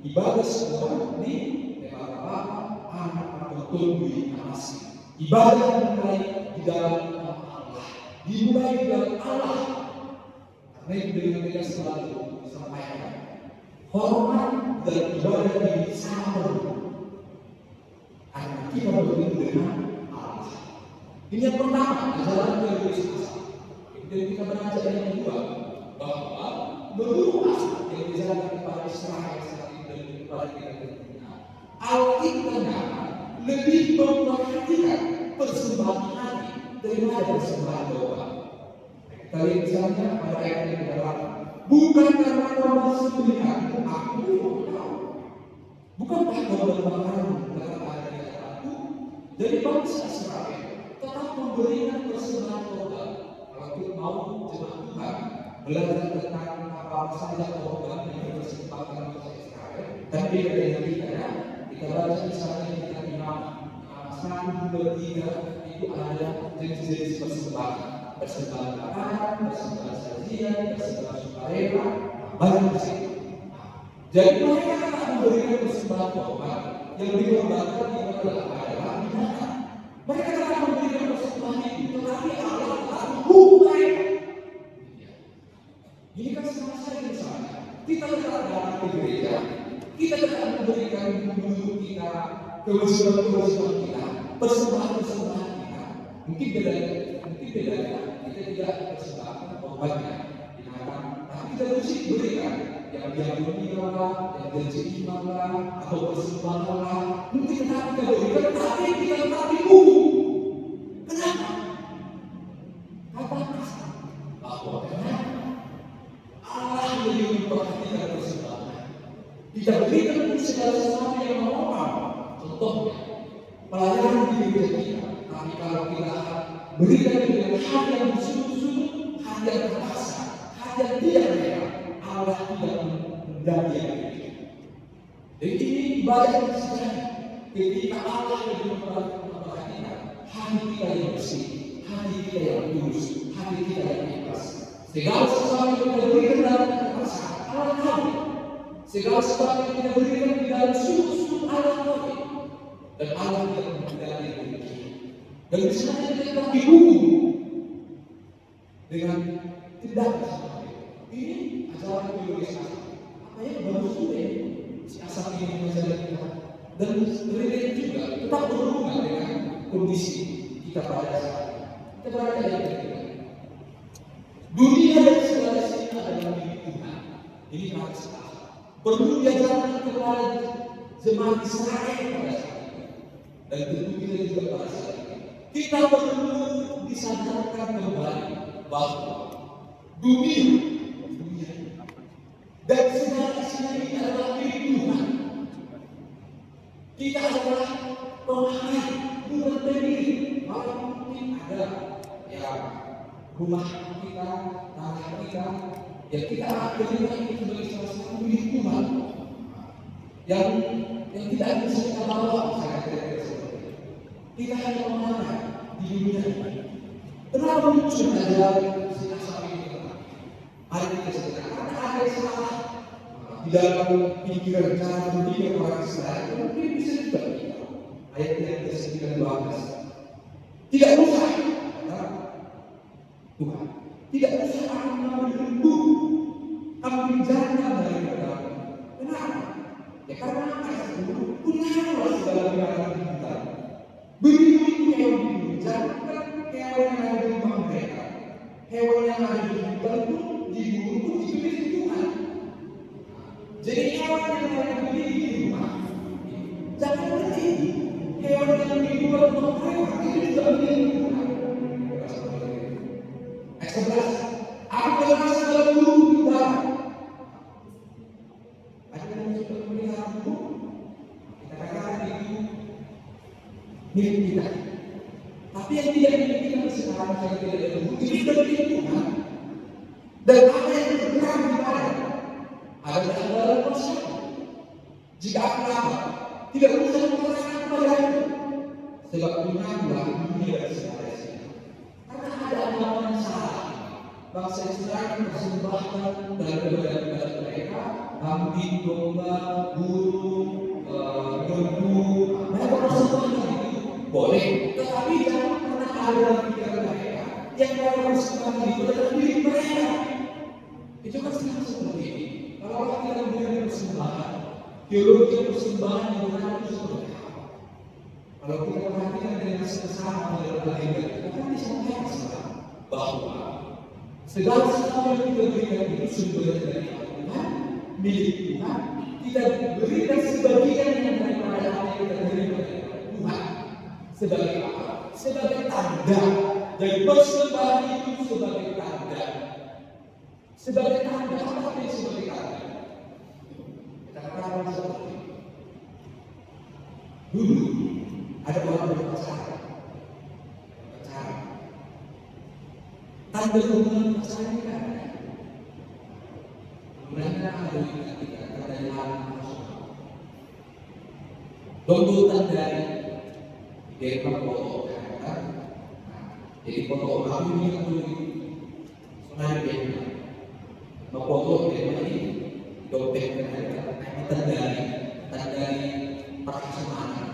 Speaker 2: ibadah semua ini kepada Bapa, Anak, atau Tuhan Yesus. Ibadah dimulai di dalam Allah, dimulai di dalam Allah. Karena itu dengan kita selalu sampaikan hormat dan ibadah ini sama perlu. Karena kita bertemu dengan Allah. Ini yang pertama, ajaran dari Yesus. Kemudian kita belajar yang kedua, bahwa menurut Asaf yang dijalankan kepada Israel saat ini dan kepada kita, Alkitab lebih memperhatikan persembahan hati daripada persembahan doa. Kita lihat misalnya pada ayat yang ke-8, bukan karena korban sembelihan aku tahu, bukankah korban bakaran dalam ada di aku. Jadi bangsa Israel tetap memberikan persembahan korban. Kalau kita mau jemaat Tuhan belajar tentang apa saja korban yang dipersembahkan bangsa Israel, tapi dengan kita baca misalnya kita Imam 1, 2, 3 itu ada jenis-jenis persembahan. Persembahan makanan, persembahan sajian, persembahan sukarela, banyak di situ. Jadi mereka akan memberikan persembahan korban yang dikorbankan itu adalah binatang. Mereka akan memberikan persembahan itu, tetapi Allah telah menghukum mereka. Ini kan sama saja misalnya kita letak dalam gereja, kita akan memberikan guru kita, kewajiban kita, persembahan kita. Mungkin bedanya kita tidak persembahkan korbannya binatang, tapi kita mesti berikan yang diampuni Allah, yang diterima Allah, atau persembahan Allah. Mungkin kita berikan, tapi kita tetap dihukum. Kenapa? Kata Asaf bahwa Allah lebih memperhatikan persembahan. Kita berikan segala sesuatu yang normal. Contohnya pelayanan di gereja kita. Tapi kalau kita berikan dengan hati yang bersungguh-sungguh, hati yang terpaksa, hati
Speaker 5: yang tidak rela, Allah tidak menghendaki yang demikian. Jadi ini ibadah yang sebenarnya ketika Allah yang memperhatikan hati kita yang bersih, hati kita yang tulus, hati kita yang ikhlas. Segala sesuatu yang kita berikan dalam kekuasaan Allah tahu. Segala sesuatu yang kita berikan di dalam sungguh-sungguh Allah tahu. Dan Allah tidak menghendaki yang demikian. Dan di sana kita dihukum dengan tindakan seperti ini. Ajaran biologis apa yang baru sudah si asap ini mengajar kita, dan mereka juga tetap berhubungan dengan kondisi kita pada saat kita berada di dunia. Dunia dan segala isi adalah milik Tuhan. Ini harus perlu diajarkan kepada jemaat Israel pada saat itu, dan tentu kita juga pada saat itu. Kita perlu disadarkan kembali bahwa dunia dan segala isinya ini adalah milik Tuhan. Kita adalah pemakai, bukan pemilik. Kalau mungkin ada rumah kita, tanah kita, ya kita terima itu sebagai salah satu milik Tuhan yang tidak bisa kita bawa. Kita hanya memakai di dunia ini. Kenapa muncul ada si asap ini? Hari kita sedang karena ada salah di dalam pikiran cara berpikir orang Israel. Mungkin bisa juga ayat yang ke-9-12. Tidak usah Tuhan, tidak usah kamu mengambil lembu, ambil jangan dari mereka. Kenapa? Ya karena punyalah segala binatang kita. Begitu yang jangan hewan yang ada di rumah mereka, hewan yang ada di hutan pun diburu pun dipilih Tuhan. Jadi hewan yang ada di rumah, jangan berarti hewan yang dibuat untuk hewan itu juga milik Tuhan. Ayat 11, aku telah segala burung di udara. Ada yang sudah melihat burung, kita katakan itu milik kita. Tapi yang tidak milik kita sekarang saya tidak ada burung, ini sudah milik Tuhan. Dan apa yang bergerak di badan adalah dalam proses. Jika aku lama, tidak usah merasakan kepada itu, sebab Tuhanlah dunia dan segala isinya. Karena ada agama yang salah, bangsa Israel mempersembahkan dari ibadat mereka kambing, domba, burung, lembu. Mereka persembahkan itu boleh, tetapi jangan pernah ada pikiran mereka yang mereka persembahkan itu adalah milik mereka. Itu kan sama seperti ini. Kalau kita memberikan persembahan, teologi persembahan yang benar itu seperti apa? Kalau kita perhatikan dengan sesama dalam agama, kita kan bisa melihat bahwa segala sesuatu yang kita berikan itu sumbernya dari Tuhan, milik Tuhan. Kita berikan sebagian yang daripada apa yang kita terima dari Tuhan. Sebagai apa? Sebagai tanda. Jadi persembahan itu sebagai tanda. Sebagai tanda, apa itu sebagai tanda? Kita katakan seperti ini. Dulu ada orang berpacaran. Tanda hubungan pacaran ini kan ada. Kemudian ada ketika tanda yang nasional. Tuntutan dari Dewan Foto kan? Jadi foto kami ini atau selain Dewan. Memfoto Dewan ini dompet tanda persamaan.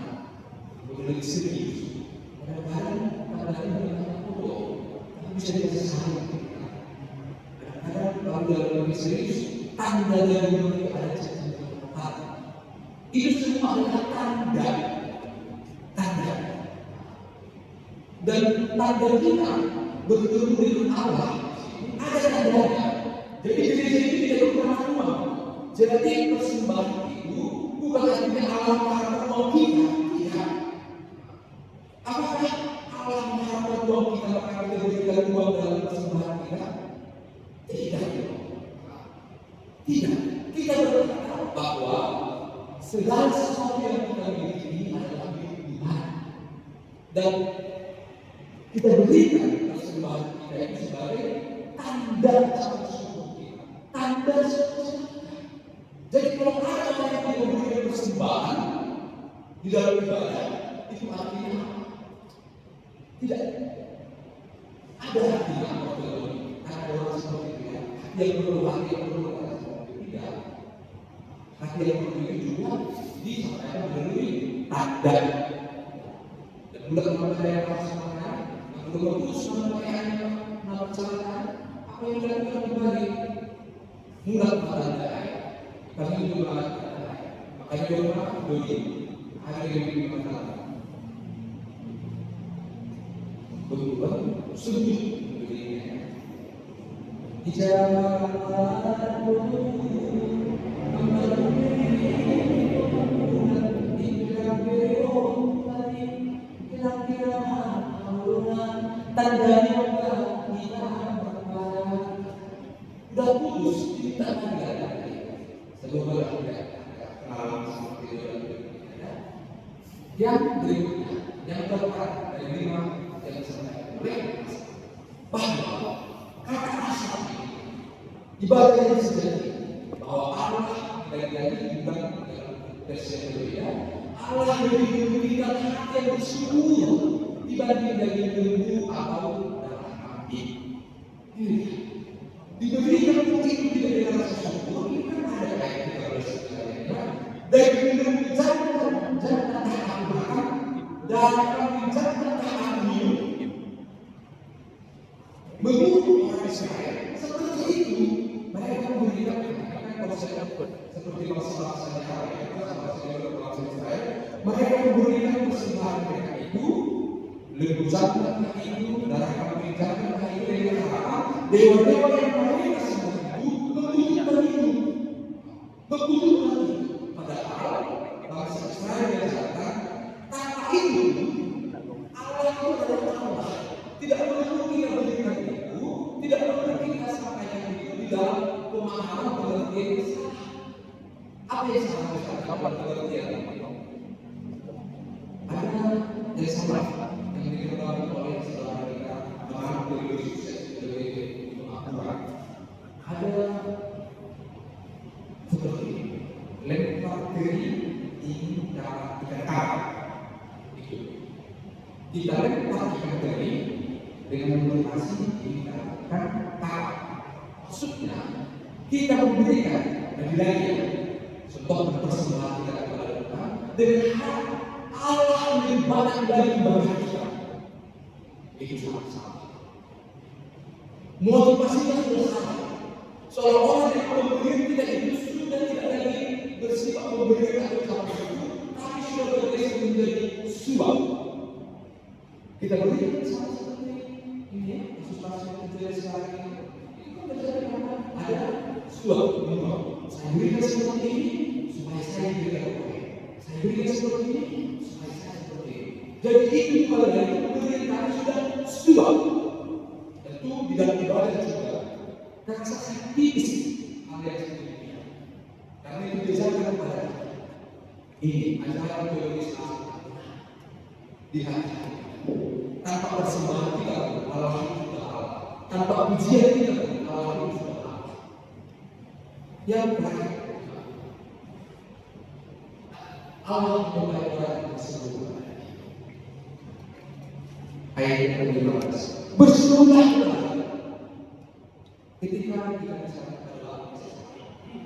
Speaker 5: Kemudian serius. Kadang-kadang foto bisa disesali. Kadang-kadang kalau dalam lebih serius, tanda dari itu ada catatan. Itu semua adalah tanda. Dan tanda kita bertemu dengan Allah ada tandanya. Jadi diri itu tidak pernah rumah. Jadi persembahan itu bukan artinya Allah mengharapkan uang kita. Tidak. Apakah Allah mengharapkan uang kita maka kita berikan uang dalam persembahan kita? Tidak. Kita berkata bahwa segala sesuatu yang kita miliki ini adalah milik Tuhan. Dan kita berikan persembahan kita itu sebagai tanda sungguh Anda sesuatu. Jadi kalau ada orang yang memberikan persembahan di dalam ibadah, itu artinya apa? Tidak ada artinya ada orang seperti itu ya. Yang perlu hati yang perlu tidak. Hati yang perlu itu juga disampaikan melalui tanda. Dan budak mempercayai pasangan, untuk bagus mempercayai mempercayai apa yang dilakukan kembali. Mudah mempercayai, kami juga makanya juga bagi ada yang dimakan. Berubah sungguh begini. Udah putus kita lagi sebelum yang berikutnya yang keempat dari 5 yang disampaikan bahwa kata asal ibadah yang sejati bahwa Allah dari bukan versi yang berbeda. Allah lebih memberikan hati yang bersungguh dibanding dari lembu atau darah kambing. Diberikan itu tidak dengan rasa syukur, ini kan ada kayak kita bersejarahnya. Dari lembu jangan tak makan, darah kambing jangan tak minum. Menurut orang Israel seperti itu, mereka memberikan konsep seperti bangsa-bangsa Israel. Mereka memberikan persembahan mereka itu lembu jantan itu, darah kambing jantan itu dengan harapan dewa-dewa yang mereka semua itu membutuhkan itu. Padahal bangsa Israel yang datang tanpa itu Allah itu adalah Allah. Tidak perlu kita berikan itu, tidak perlu kita sampaikan itu di dalam pemahaman pengertian yang salah. Apa yang salah pengertian? Ada yang salah yang diketahui oleh saudara kita mengambil lebih sukses dari Al-Quran. Ada seperti lempar teri ingin dapat ikan karang. Kita lempar ikan teri dengan motivasi kita akan tahu. Maksudnya kita memberikan lagi contoh persembahan kita kepada Tuhan dengan hal Allah lebih banyak dari ibadah kita. Itu salah. Motivasinya sudah salah. Seolah-olah yang pemberian kita itu sudah tidak lagi bersifat pemberian atau sama itu, tapi sudah bergeser menjadi suap. Kita berikan sama seperti ini, Yesus Kristus menjadi sekarang ini. Itu terjadi karena ada suap. Saya berikan seperti ini supaya saya tidak boleh. Saya berikan seperti ini supaya saya seperti ini. Jadi itu pada dari pemberian kami sudah suap. Tentu di dalam ibadah juga terasa tipis hal yang seperti ini. Karena itu diajarkan kepada ini ajaran teologis di hati. Tanpa persembahan kita Allah itu sudah Allah. Tanpa pujian kita Allah itu sudah Allah. Yang terakhir, Allah memulai orang tersebut. Ayat yang ke-15. Bersyukurlah ketika kita bicara dalam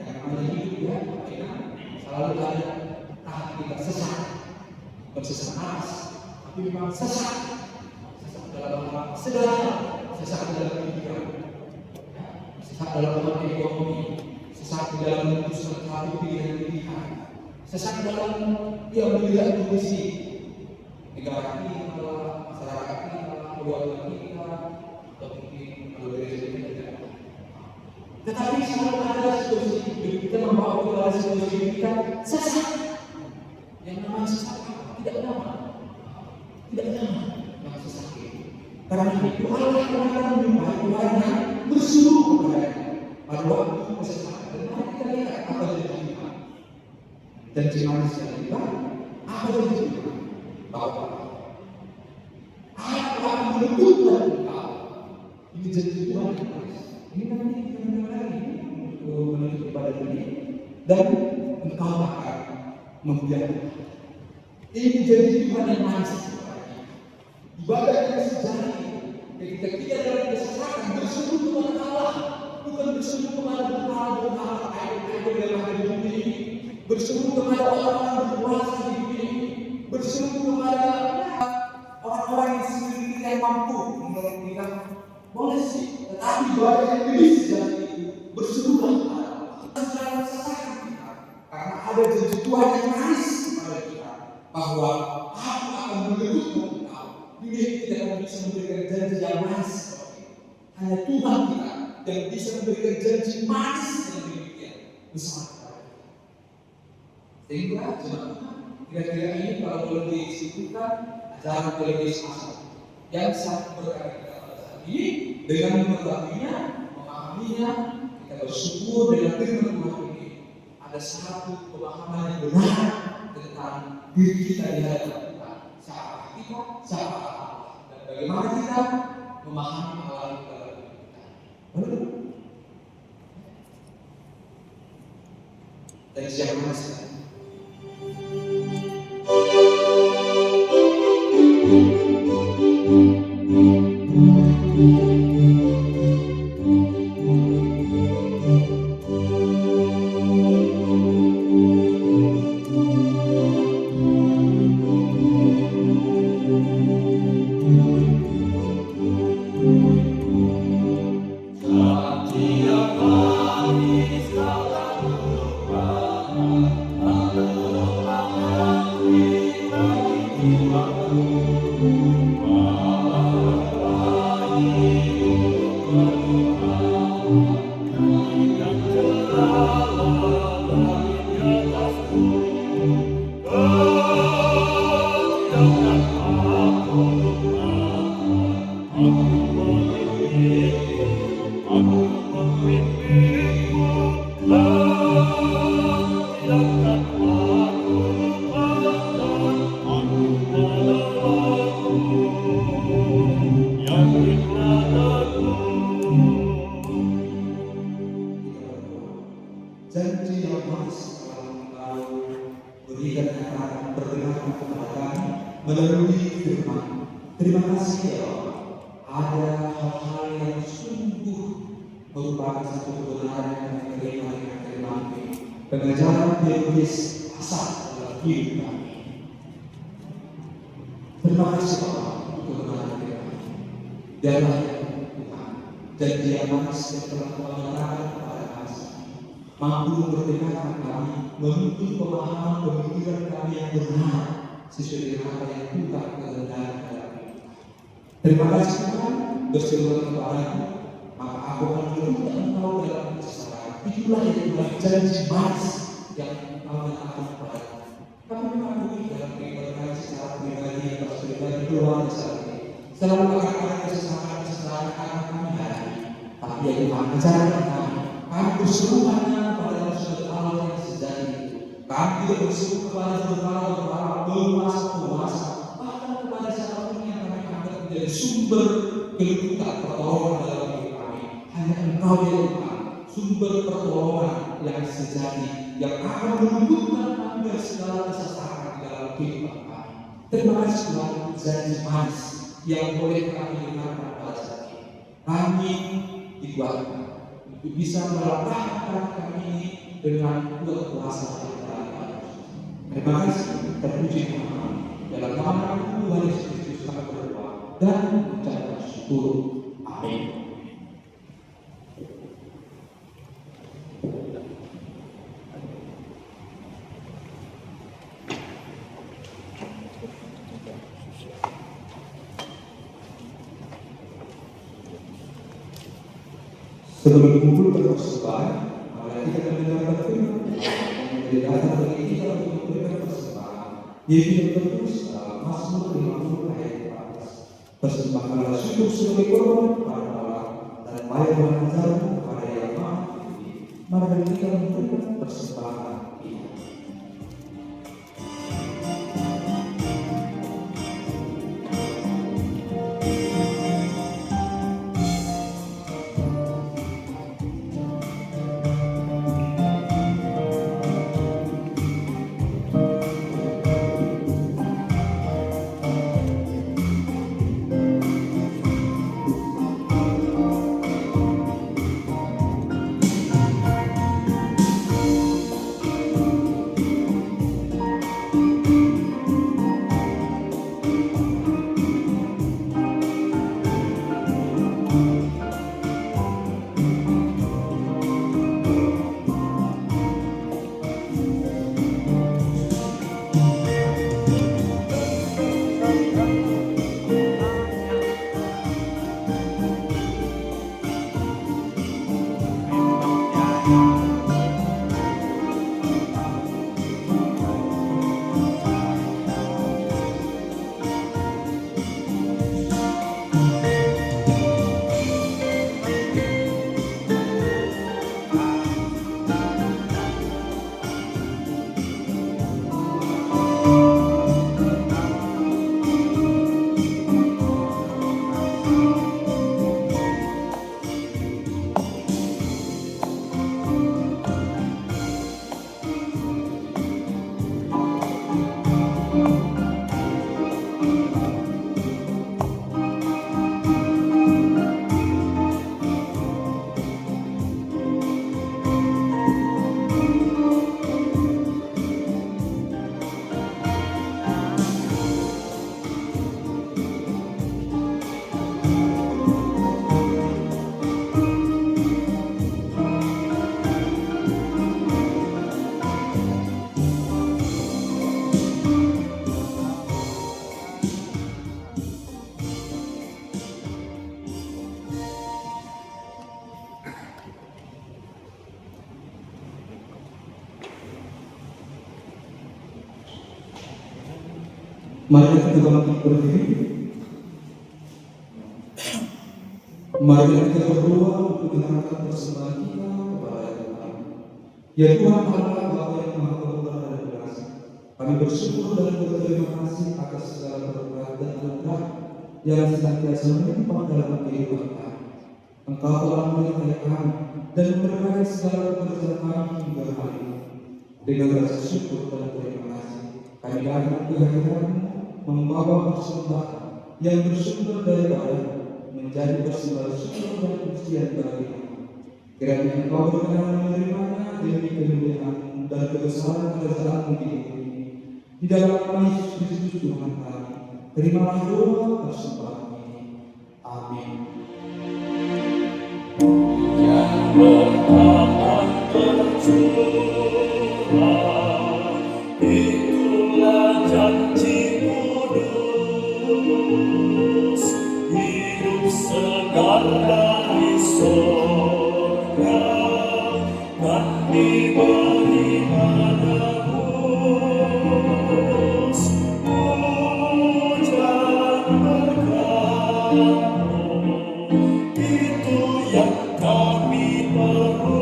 Speaker 5: karena hidup ya, selalu ada tahap kita sesat, bersesat keras, tapi memang sesat dalam segala hal, sesat dalam pikiran, sesat dalam ekonomi, sesat dalam memutuskan satu pilihan, sesat dalam yang melihat kondisi negara kita, masyarakat kita, keluarga kita, atau mungkin keluarga kita. Tetapi selalu ada situasi kita membawa kepada situasi kita sesat. Yang namanya sesat tidak nama yang sesat itu. Karena itu Allah akan menyembah Tuhan yang bersungguh kepada pada waktu kesesatan. Dan mari kita lihat apa janji Tuhan. Janji manusia kita apa janji Tuhan? Bahwa Allah akan menentukan engkau. Ini janji Tuhan. Ini nanti kita lagi dan engkau akan membiarkan. Ini jadi Tuhan yang manis. Ibadah yang sejati ketika kita dalam kesesakan berseru kepada Allah, bukan berseru kepada berhala-berhala idol yang ada di dunia ini, berseru kepada orang-orang berkuasa di dunia ini, berseru kepada orang-orang yang sendiri yang mampu menurut kita. Boleh sih, tetapi ibadah yang lebih sejati itu berserulah kepada Allah. Dalam kesesakan kita, karena ada janji Tuhan yang manis kepada kita, bahwa aku akan menyebutkan engkau. Dunia tidak akan bisa memberikan janji yang manis. Hanya Tuhan kita yang bisa memberikan janji manis yang demikian besar. Sehingga kira-kira ini kalau boleh disebutkan ajaran teologis asal yang sangat berkaitan pada saat ini dengan mengetahuinya, memahaminya, kita bersyukur dengan firman Tuhan ini. Ada satu pemahaman yang benar tentang diri kita di hadapan Tuhan. Siapa kita, siapa Allah, dan bagaimana kita memahami Allah dalam hidup kita. Benar? Dan siapa sekali? Janji yang manis telah engkau berikan akan perkenanan kepada kami melalui firman. Terima kasih ya Allah. Ada hal-hal yang sungguh merupakan satu kebenaran yang kami terima dengan firman ini. Pengajaran teologis asal dalam hidup kami. Terima kasih Allah untuk kebenaran firman. Biarlah Tuhan janji yang manis yang telah Tuhan nyatakan kepada kami mampu memerdekakan kami, menuntun pemahaman pemikiran kami yang benar sesuai dengan apa yang Tuhan kehendaki dalam hidup. Terima kasih Tuhan, berseru kepadamu, maka aku akan menuntut engkau dalam kesesakan. Itulah yang adalah janji manis yang engkau nyatakan kepadaku. Kami mengakui dalam kehidupan kami secara pribadi atau pribadi keluarga saat ini selalu akan ada kesesakan akan kami hadapi. Tapi yang Tuhan ajarkan kami berseru hanya kepada Rasul Allah yang sejati itu. Kami tidak berseru kepada berhala penguasa, bahkan kepada siapapun yang kami anggap menjadi sumber kehidupan pertolongan dalam hidup kami. Hanya Engkau ya Tuhan, sumber pertolongan yang sejati, yang akan meluputkan kami dari segala kesesakan di dalam kehidupan kami. Terima kasih Tuhan, janji manis yang boleh kami dengarkan pada saat ini. Kami dikuatkan untuk bisa melangkahkan kami ini dengan kuasa yang terang. Terima kasih, terpuji Tuhan. Dalam nama Tuhan Yesus Kristus kami berdoa dan mengucapkan syukur. Amin. Sebelum kumpul persembahan, mari kita mendengarkan firman menjadi dasar bagi kita untuk memberikan persembahan. Yaitu tertulis dalam Mazmur 50 ayat 14. Persembahkanlah syukur sebagai korban kepada Allah dan bayarlah ajaran kepada Yang Maha Tinggi. Mari kita memberikan persembahan ini. Mari kita bangkit berdiri. Mari kita berdoa untuk menyerahkan persembahan kita kepada Tuhan. Ya Tuhan Allah Bapa yang Maha Pemurah dan Belas, kami bersyukur dan berterima kasih atas segala berkat dan anugerah yang senantiasa melimpah dalam kehidupan kami. Engkau telah menyertai kami dan memberkati segala pekerjaan kami hingga hari ini. Dengan rasa syukur dan terima kasih, kami datang ke hadirat-Mu membawa persembahan yang bersumber daripada menjadi persembahan syukur dan pujian bagi-Mu. Kiranya Engkau berkenan menerimanya demi kemuliaan dan kebesaran kerajaan-Mu di bumi ini. Di dalam nama Yesus Kristus Tuhan kami, terimalah doa persembahan ini. Amin.
Speaker 3: Yang bertahan tercurah, itulah janji kudus, hidup segar dari sorga, dan diberi menebus, hujan berkat. Itu yang kami perlu,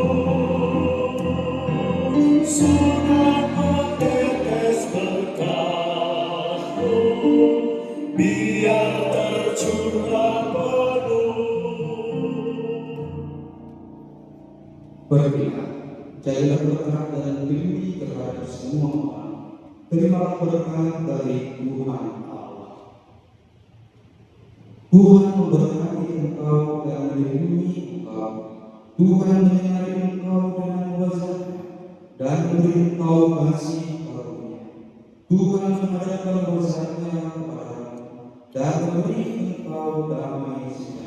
Speaker 3: sudah menetes berkat-Mu, biar tercurah penuh.
Speaker 5: Pergilah, carilah berkat dan beri terhadap semua orang. Terimalah berkat dari Tuhan Allah. Tuhan memberkati engkau dan melindungi engkau. Tuhan menyinari engkau dengan wajah-Nya dan memberi engkau kasih karunia. Tuhan menghadapkan wajah-Nya kepadamu dan memberi engkau damai sejahtera.